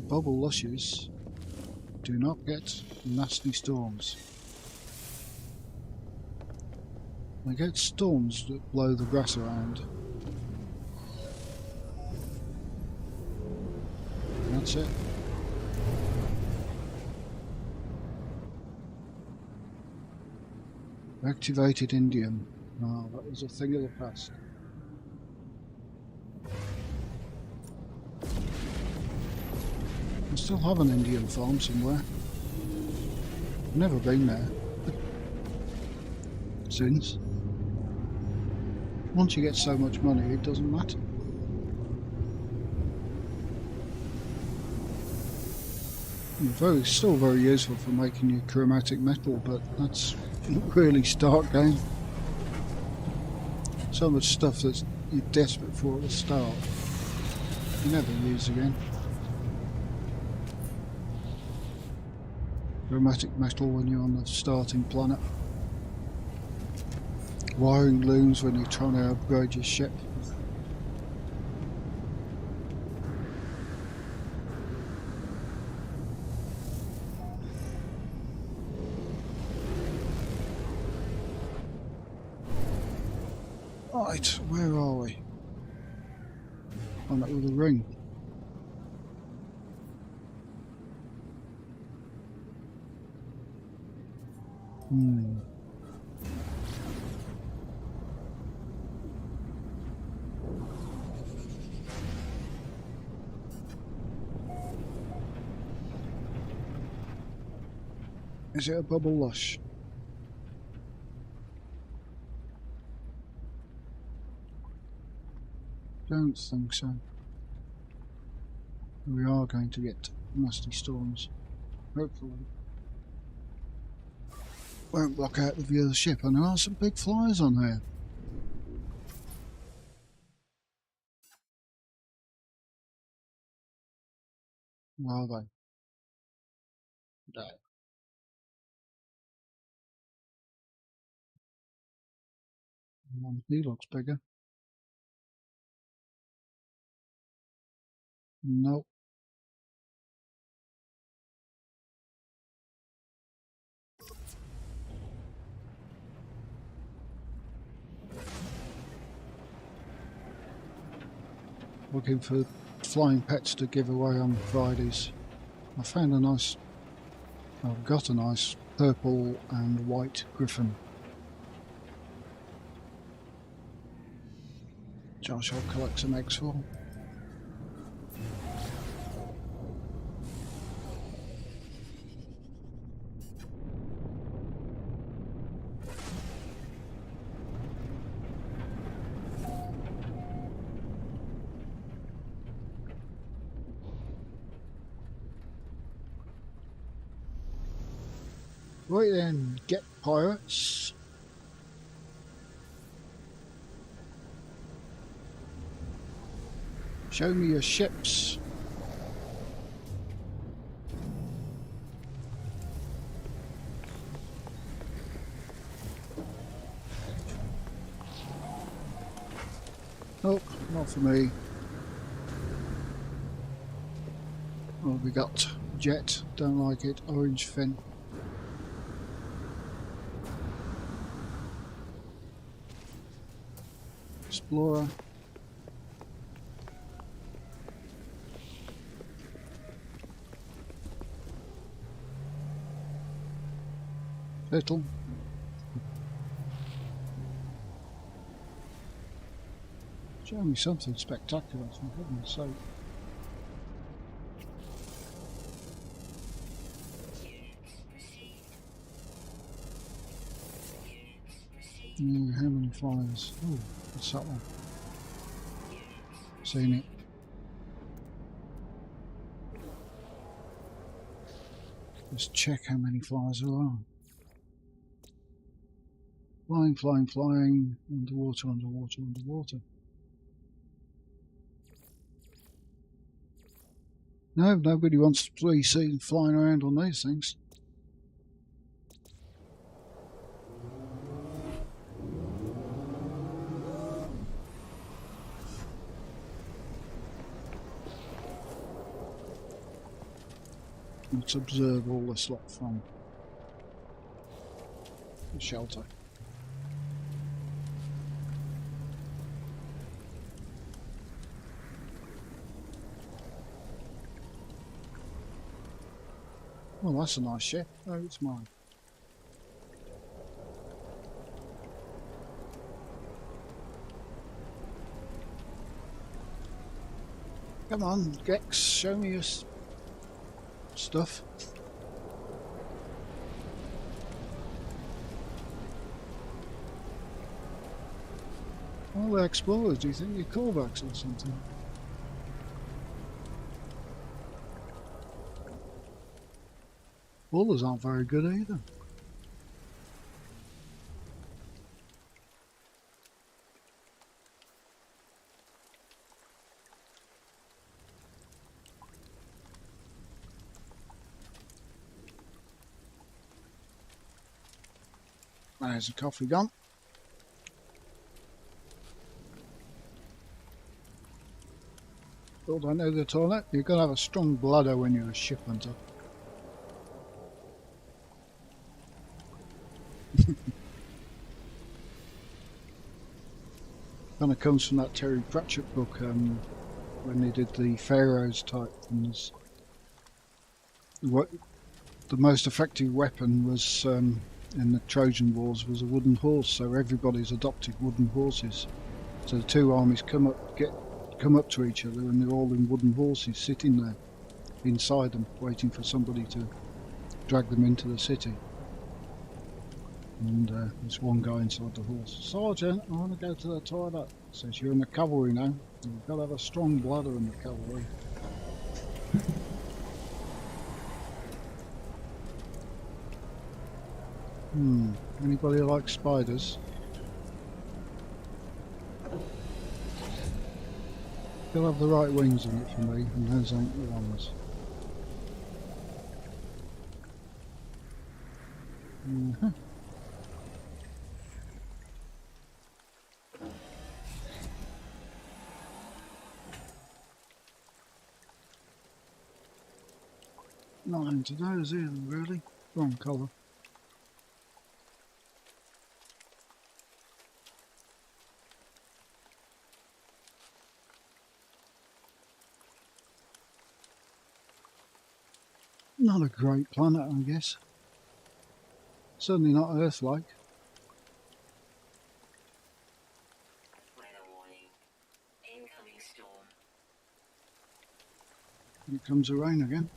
Bubble lushes do not get nasty storms. They get storms that blow the grass around. That's it. Activated indium. Oh, that was a thing of the past. I still have an indium farm somewhere. Never been there since. Once you get so much money, it doesn't matter. Still very useful for making your chromatic metal, but that's really start game. So much stuff that you're desperate for at the start, you never use again. Chromatic metal when you're on the starting planet. Wiring looms when you're trying to upgrade your ship. Right, where are we? On that with a ring. Is it a bubble lush? Don't think so. We are going to get nasty storms. Hopefully. Won't block out the view of the ship, and there are some big flyers on there. Where are they? No. He looks bigger. Nope. Looking for flying pets to give away on Fridays. I found a nice, I've got a nice purple and white griffin. Which I shall collect some eggs for. Right then, get pirates. Show me your ships. Nope, not for me. Well, we got jet, don't like it, orange fin. Explorer. Little. Show me something spectacular, for heaven's sake. Units received. Units Yeah, how many flyers? Oh, what's that one? Seen it. Just check how many flyers there are. Flying, flying, flying, underwater, underwater, underwater. No, nobody wants to be seen flying around on these things. Let's observe all this lot from the shelter. Well, that's a nice ship. Oh, it's mine. Come on, Gex, show me your stuff. All the explorers, do you think you're callbacks or something? Ballers aren't very good either. There's a coffee gun. Thought I know the toilet. You've got to have a strong bladder when you're a ship hunter. Kind of comes from that Terry Pratchett book when they did the Pharaohs type things. What the most effective weapon was in the Trojan Wars was a wooden horse, so everybody's adopted wooden horses. So the two armies come up to each other, and they're all in wooden horses sitting there inside them, waiting for somebody to drag them into the city. And there's one guy inside the horse. Sergeant, I want to go to the toilet. Says, you're in the cavalry now. You've got to have a strong bladder in the cavalry. Anybody like spiders? They'll have the right wings on it for me, and those ain't the ones. Not into those either, really. Wrong colour. Not a great planet, I guess. Certainly not Earth-like. Weather warning. Incoming storm. Here comes the rain again.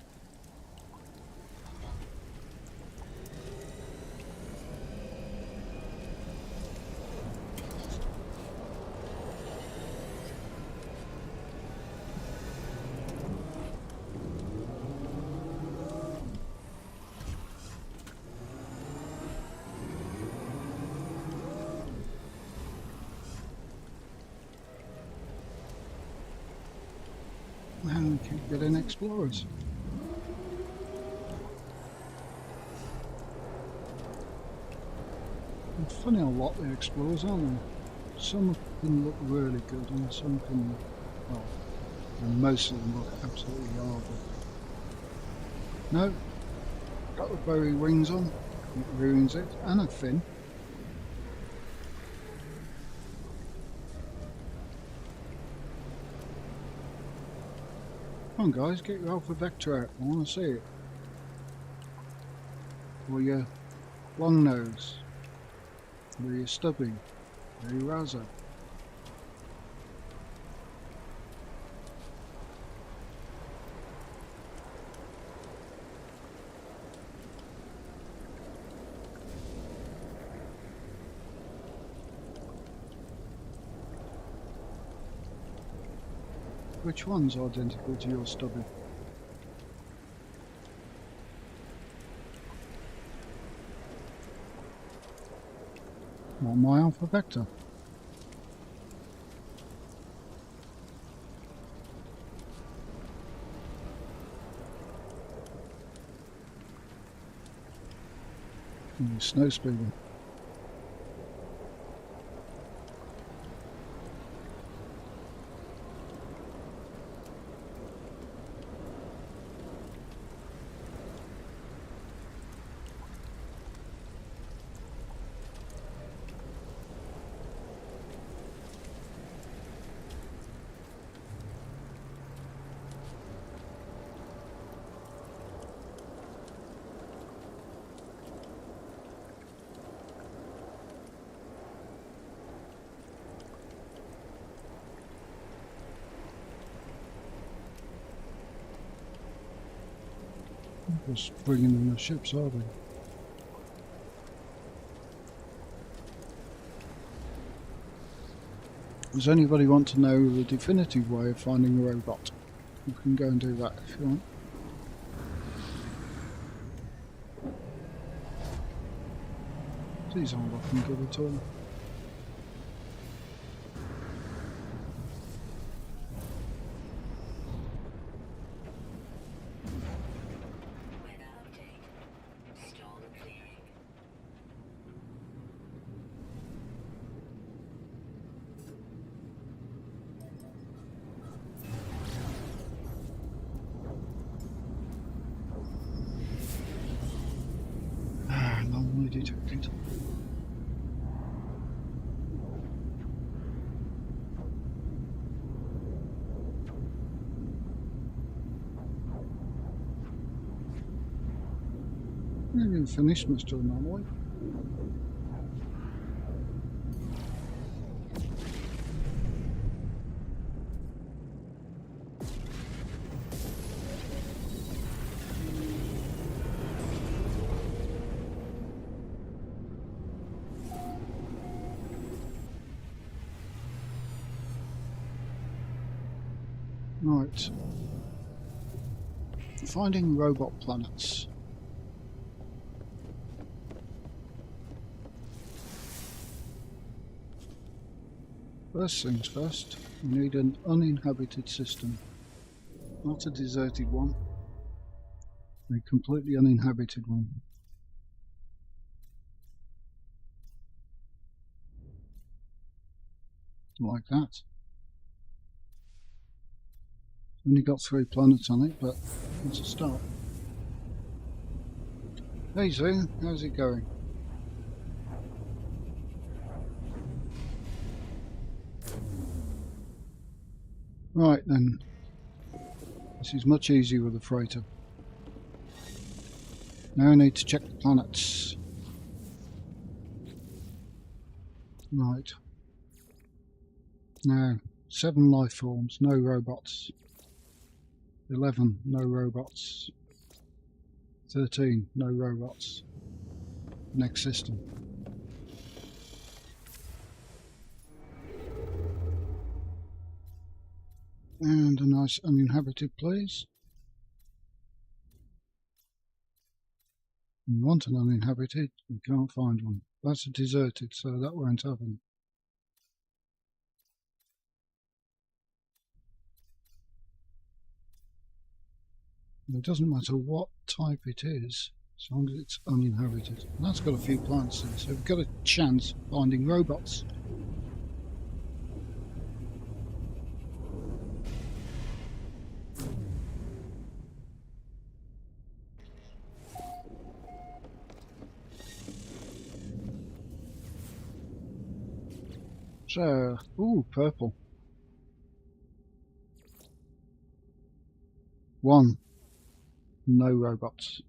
And we keep getting explorers. And funny a lot the explorers, aren't they? Some can look really good and some can, well, and most of them look absolutely horrible. No, got the bowie wings on, it ruins it, and a fin. Come on guys, get your Alpha Vector out, I want to see it. Or your long nose, or your stubby, or your Raza. Which one's identical to your stubby? Well, my Alpha Vector. Snow speeder. Just bringing in the ships, are they? Does anybody want to know the definitive way of finding a robot? You can go and do that if you want. These aren't looking good at all. Weather update. Storm clearing. Anomaly detected. Nearly finished, Mr. Anomaly. Right. Finding robot planets. First things first, we need an uninhabited system. Not a deserted one. A completely uninhabited one. Like that. Only got 3 planets on it, but it's a start. Hey Zoo, how's it going? Right then, this is much easier with a freighter. Now I need to check the planets. Right. Now, 7 life forms, no robots. 11, no robots. 13, no robots. Next system. And a nice uninhabited, please. We want an uninhabited, we can't find one. That's a deserted, so that won't happen. It doesn't matter what type it is, as long as it's uninhabited. And that's got a few planets in, so we've got a chance of finding robots. So, ooh, purple. 1, no robots.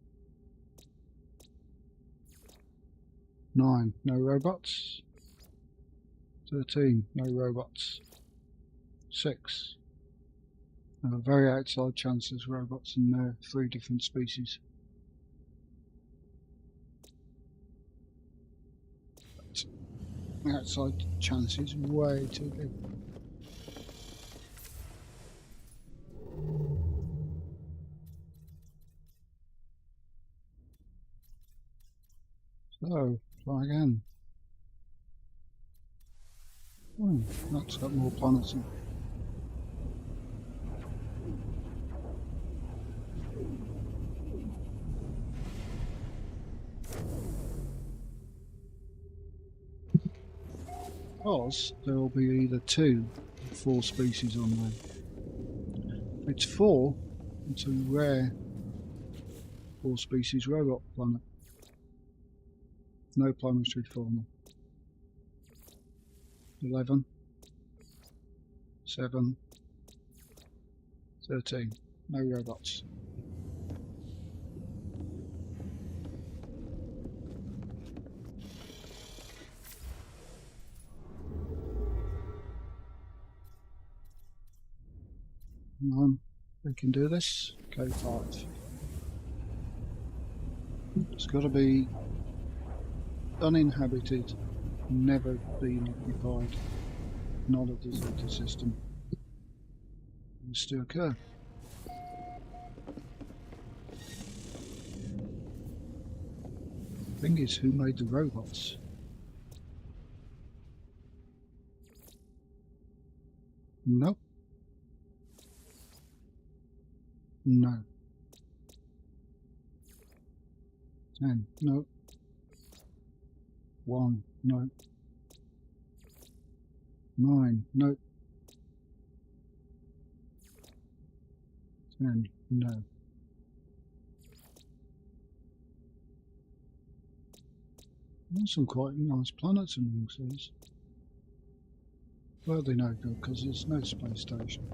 9, no robots. 13, no robots. 6, a very outside chance there's robots in there, 3 different species. But outside chance is way too big. So, try again. Hmm, that's got more planets in. Because there will be either 2 or 4 species on there. If it's 4, it's a rare 4 species robot planet. No planetary fauna. 11, 7, 13. No robots. We can do this. K5. It's got to be uninhabited, never been occupied, not a deserted system. This to occur. Thing is, who made the robots? Nope. No. 10. No. 1. No. 9. No. 10. No. There's some quite nice planets amongst these. Well, they're no good because there's no space station.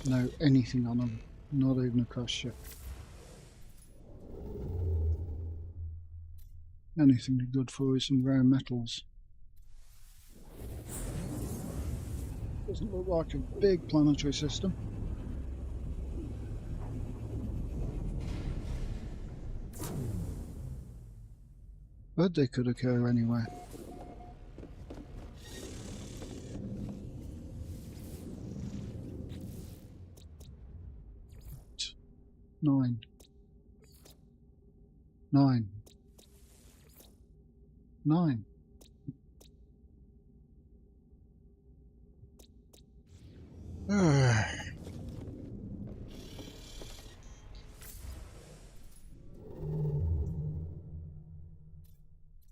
No anything on them. Not even a crash ship. Anything they're good for is some rare metals. Doesn't look like a big planetary system. But they could occur anywhere. Nine. 9. 9.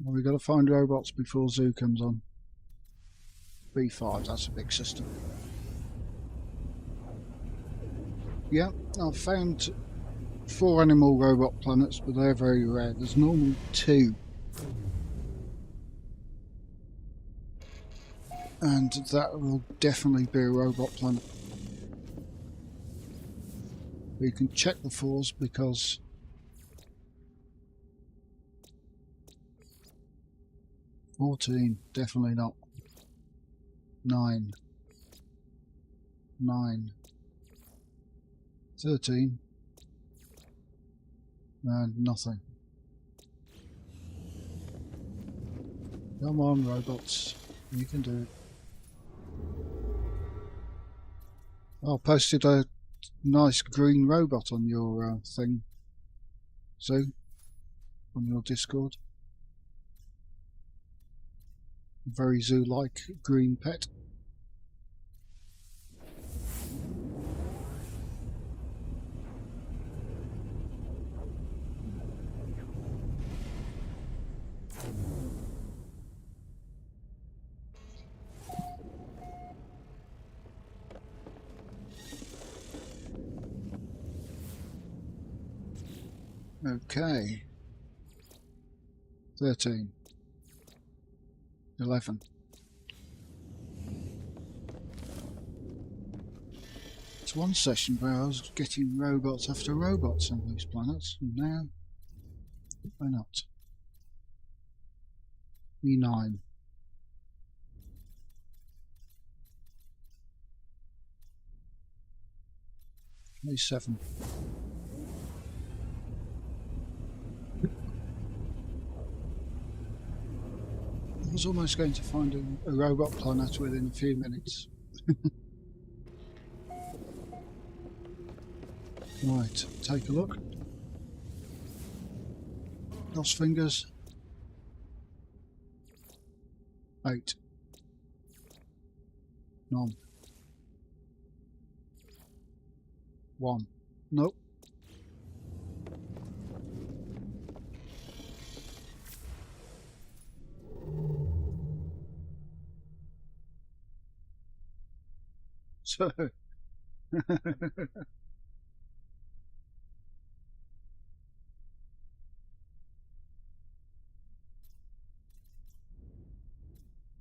Well, we've got to find robots before Zoo comes on. B5, that's a big system. Yeah, I've found 4 animal robot planets, but they're very rare. There's normally 2. And that will definitely be a robot planet. We can check the 4s because $14, definitely not. 9. 9. 13. And nothing. Come on, robots. You can do it. I posted a nice green robot on your thing, Zoo, on your Discord. Very zoo-like green pet. Okay. 13. 11. It's one session where I was getting robots after robots on these planets, and now why not? E9. A7. I was almost going to find a robot planet within a few minutes. Right, take a look. Cross fingers. 8. None. 1. Nope. So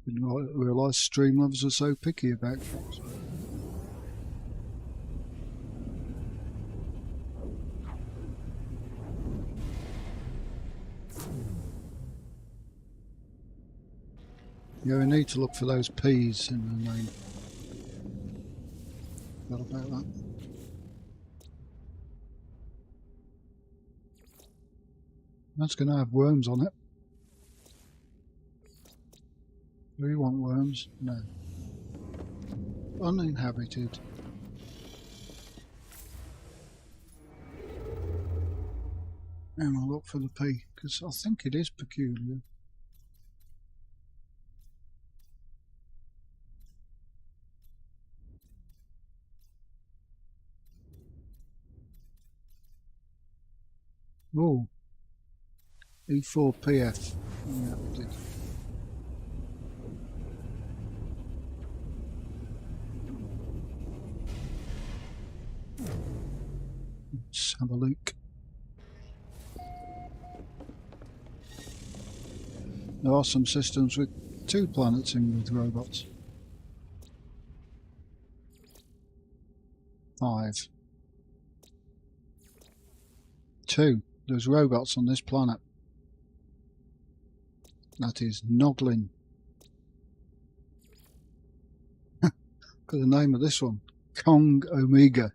didn't realise Streamlabs are so picky about things. Yeah, we need to look for those P's in the name. What about that? That's going to have worms on it. Do we want worms? No. Uninhabited. And we'll look for the P, because I think it is peculiar. Oh, E4PF. Yeah, we did. Let's have a look. There are some systems with 2 planets in with robots. 5. 2. There's robots on this planet. That is Noglin. Look at the name of this one. Kong Omega.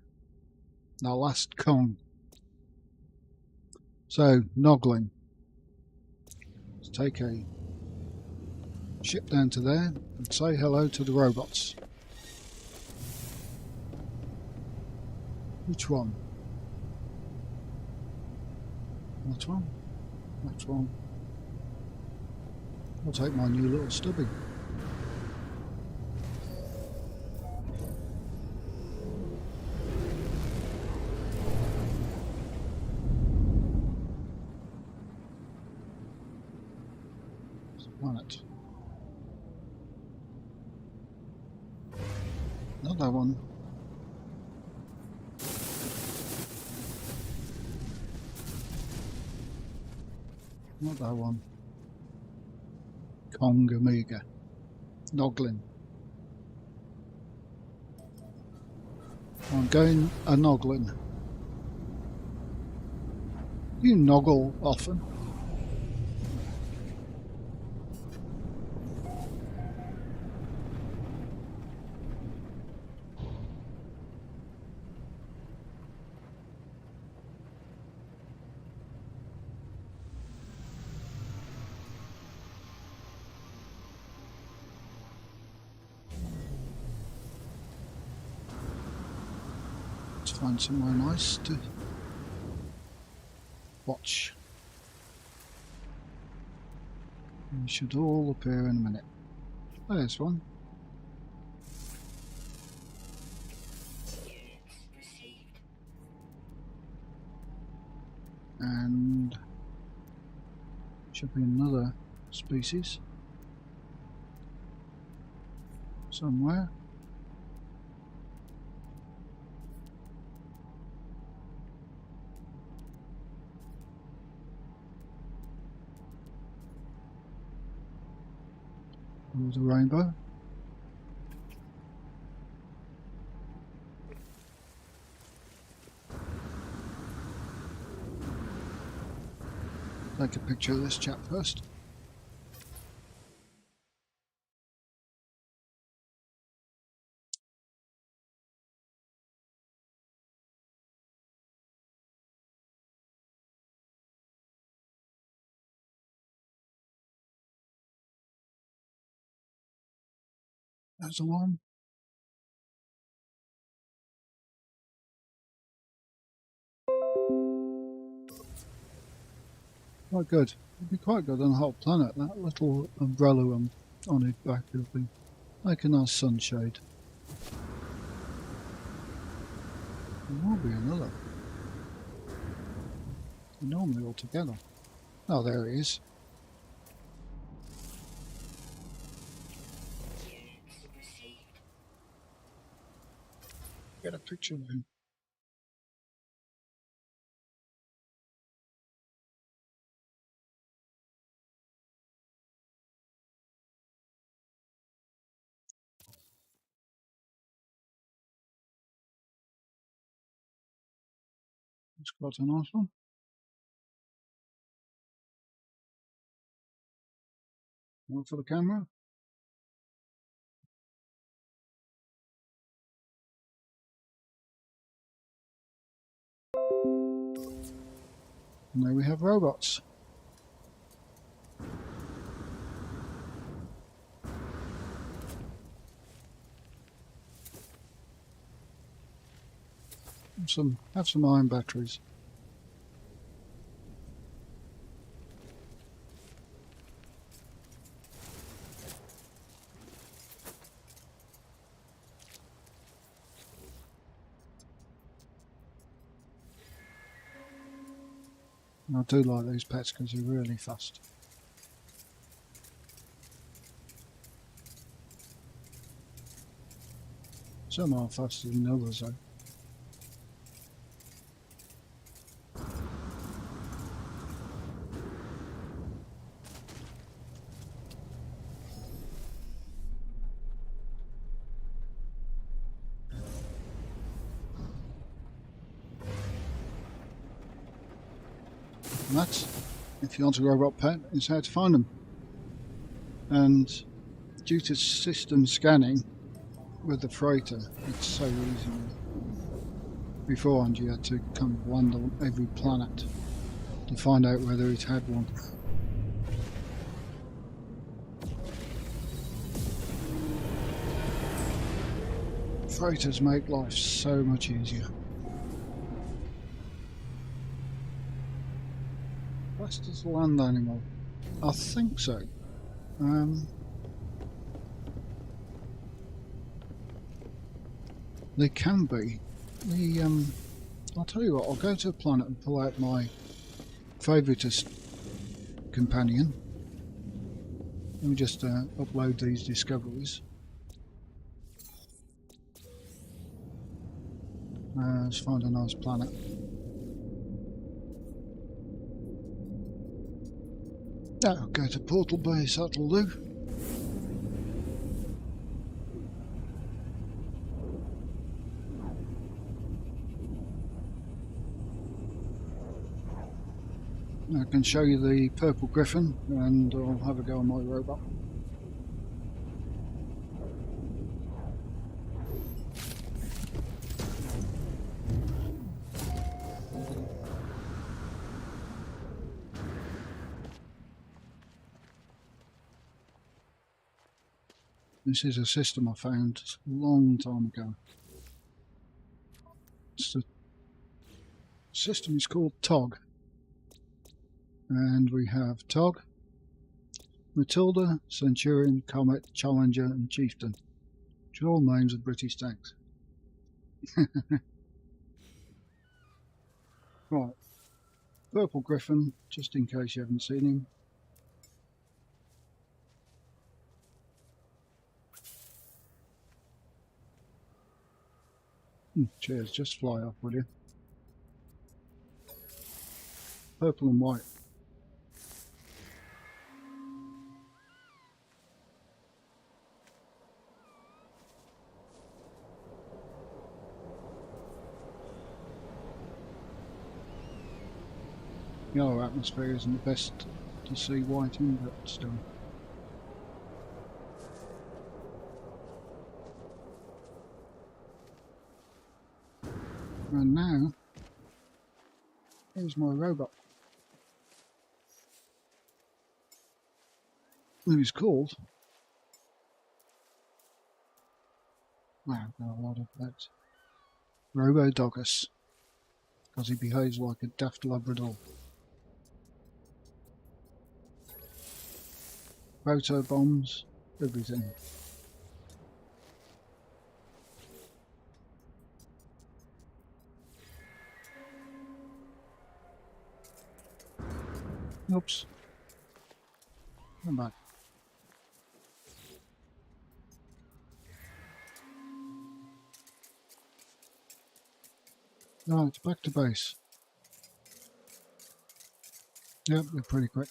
The last Kong. So, Noglin. Let's take a ship down to there and say hello to the robots. Which one? That one? That one. I'll take my new little stubby. It's a planet. Not that one. Not that one. Kong Omega. Noglin. I'm going a Noglin. You noggle often. Let's find somewhere nice to watch. They should all appear in a minute. There's one. Units received. And should be another species somewhere. There's a rainbow. Take a picture of this chap first. There's the one. Quite good. It'd be quite good on a hot planet. That little umbrella on his back would be like a nice sunshade. There will be another. Normally all together. Oh, there he is. Units received. Get a picture of him. It's quite a nice one. One for the camera. And there we have robots. Have some iron batteries. I do like these pets because they're really fast. Some are faster than others though. And that's, if you want a robot pet, is how to find them. And due to system scanning with the freighter, it's so easy. Beforehand you had to kind of land on every planet to find out whether it had one. Freighters make life so much easier. Fastest land animal? I think so. They can be. I'll tell you what, I'll go to a planet and pull out my favoritist companion. Let me just upload these discoveries. Let's find a nice planet. I'll go to Portal Base, that'll do. I can show you the Purple Griffin and I'll have a go on my robot. This is a system I found a long time ago. The system is called TOG. And we have TOG, Matilda, Centurion, Comet, Challenger and Chieftain, which are all names of British tanks. Right, Purple Griffin, just in case you haven't seen him. Cheers, just fly off, will you? Purple and white. Yellow atmosphere isn't the best to see white in, but still. And now, here's my robot. Who is called? Wow, got a lot of that. Robodogus, because he behaves like a daft Labrador. photo bombs, everything. Oops. Come back. Right, back to base. Yep, they're pretty quick.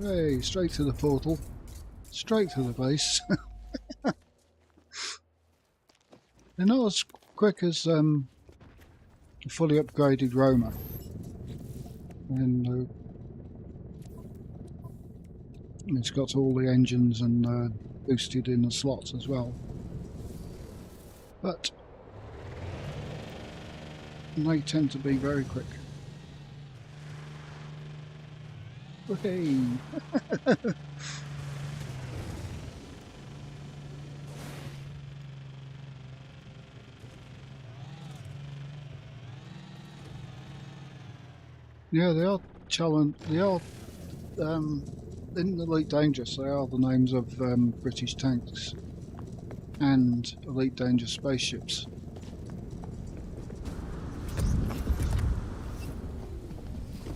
Hey, straight to the portal. Straight to the base. They're not as quick as a fully upgraded Roma. And it's got all the engines and boosted in the slots as well. But they tend to be very quick. Hey! Yeah, they are challenge. They are in Elite Dangerous. They are the names of British tanks and Elite Dangerous spaceships.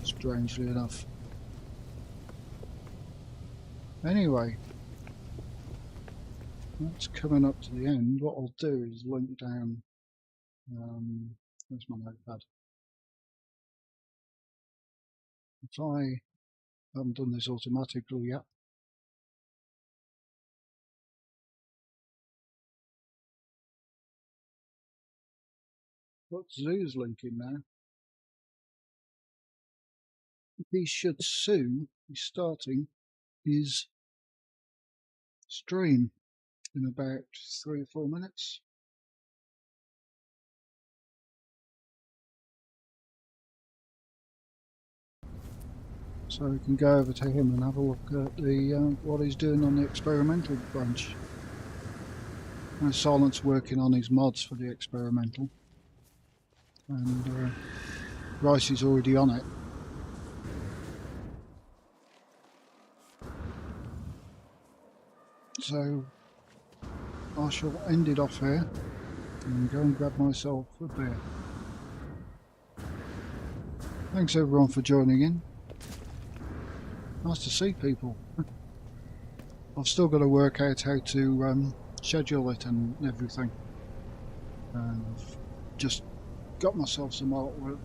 Strangely enough. Anyway, that's coming up to the end. What I'll do is link down. Where's my notepad? If I haven't done this automatically yet. Got Zoo's link in there. He should soon be starting his stream in about 3 or 4 minutes. So we can go over to him and have a look at the what he's doing on the experimental branch. And Silent's working on his mods for the experimental, and Rice is already on it. So I shall end it off here and go and grab myself a beer. Thanks everyone for joining in. Nice to see people. I've still got to work out how to schedule it and everything. I've just got myself some artwork.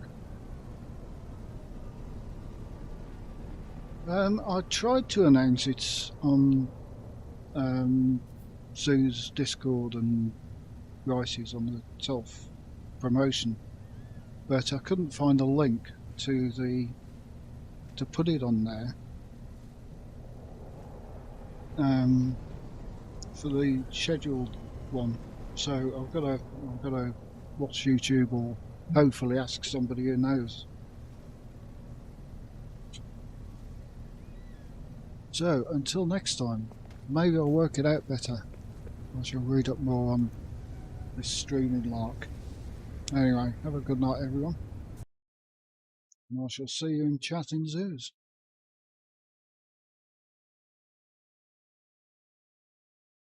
I tried to announce it on Zoo's Discord and Rice's on the self-promotion, but I couldn't find a link to put it on there. For the scheduled one, so I've got to watch YouTube or hopefully ask somebody who knows. So until next time, maybe I'll work it out better. I shall read up more on this streaming lark. Anyway, have a good night everyone, and I shall see you in chat in Zoos.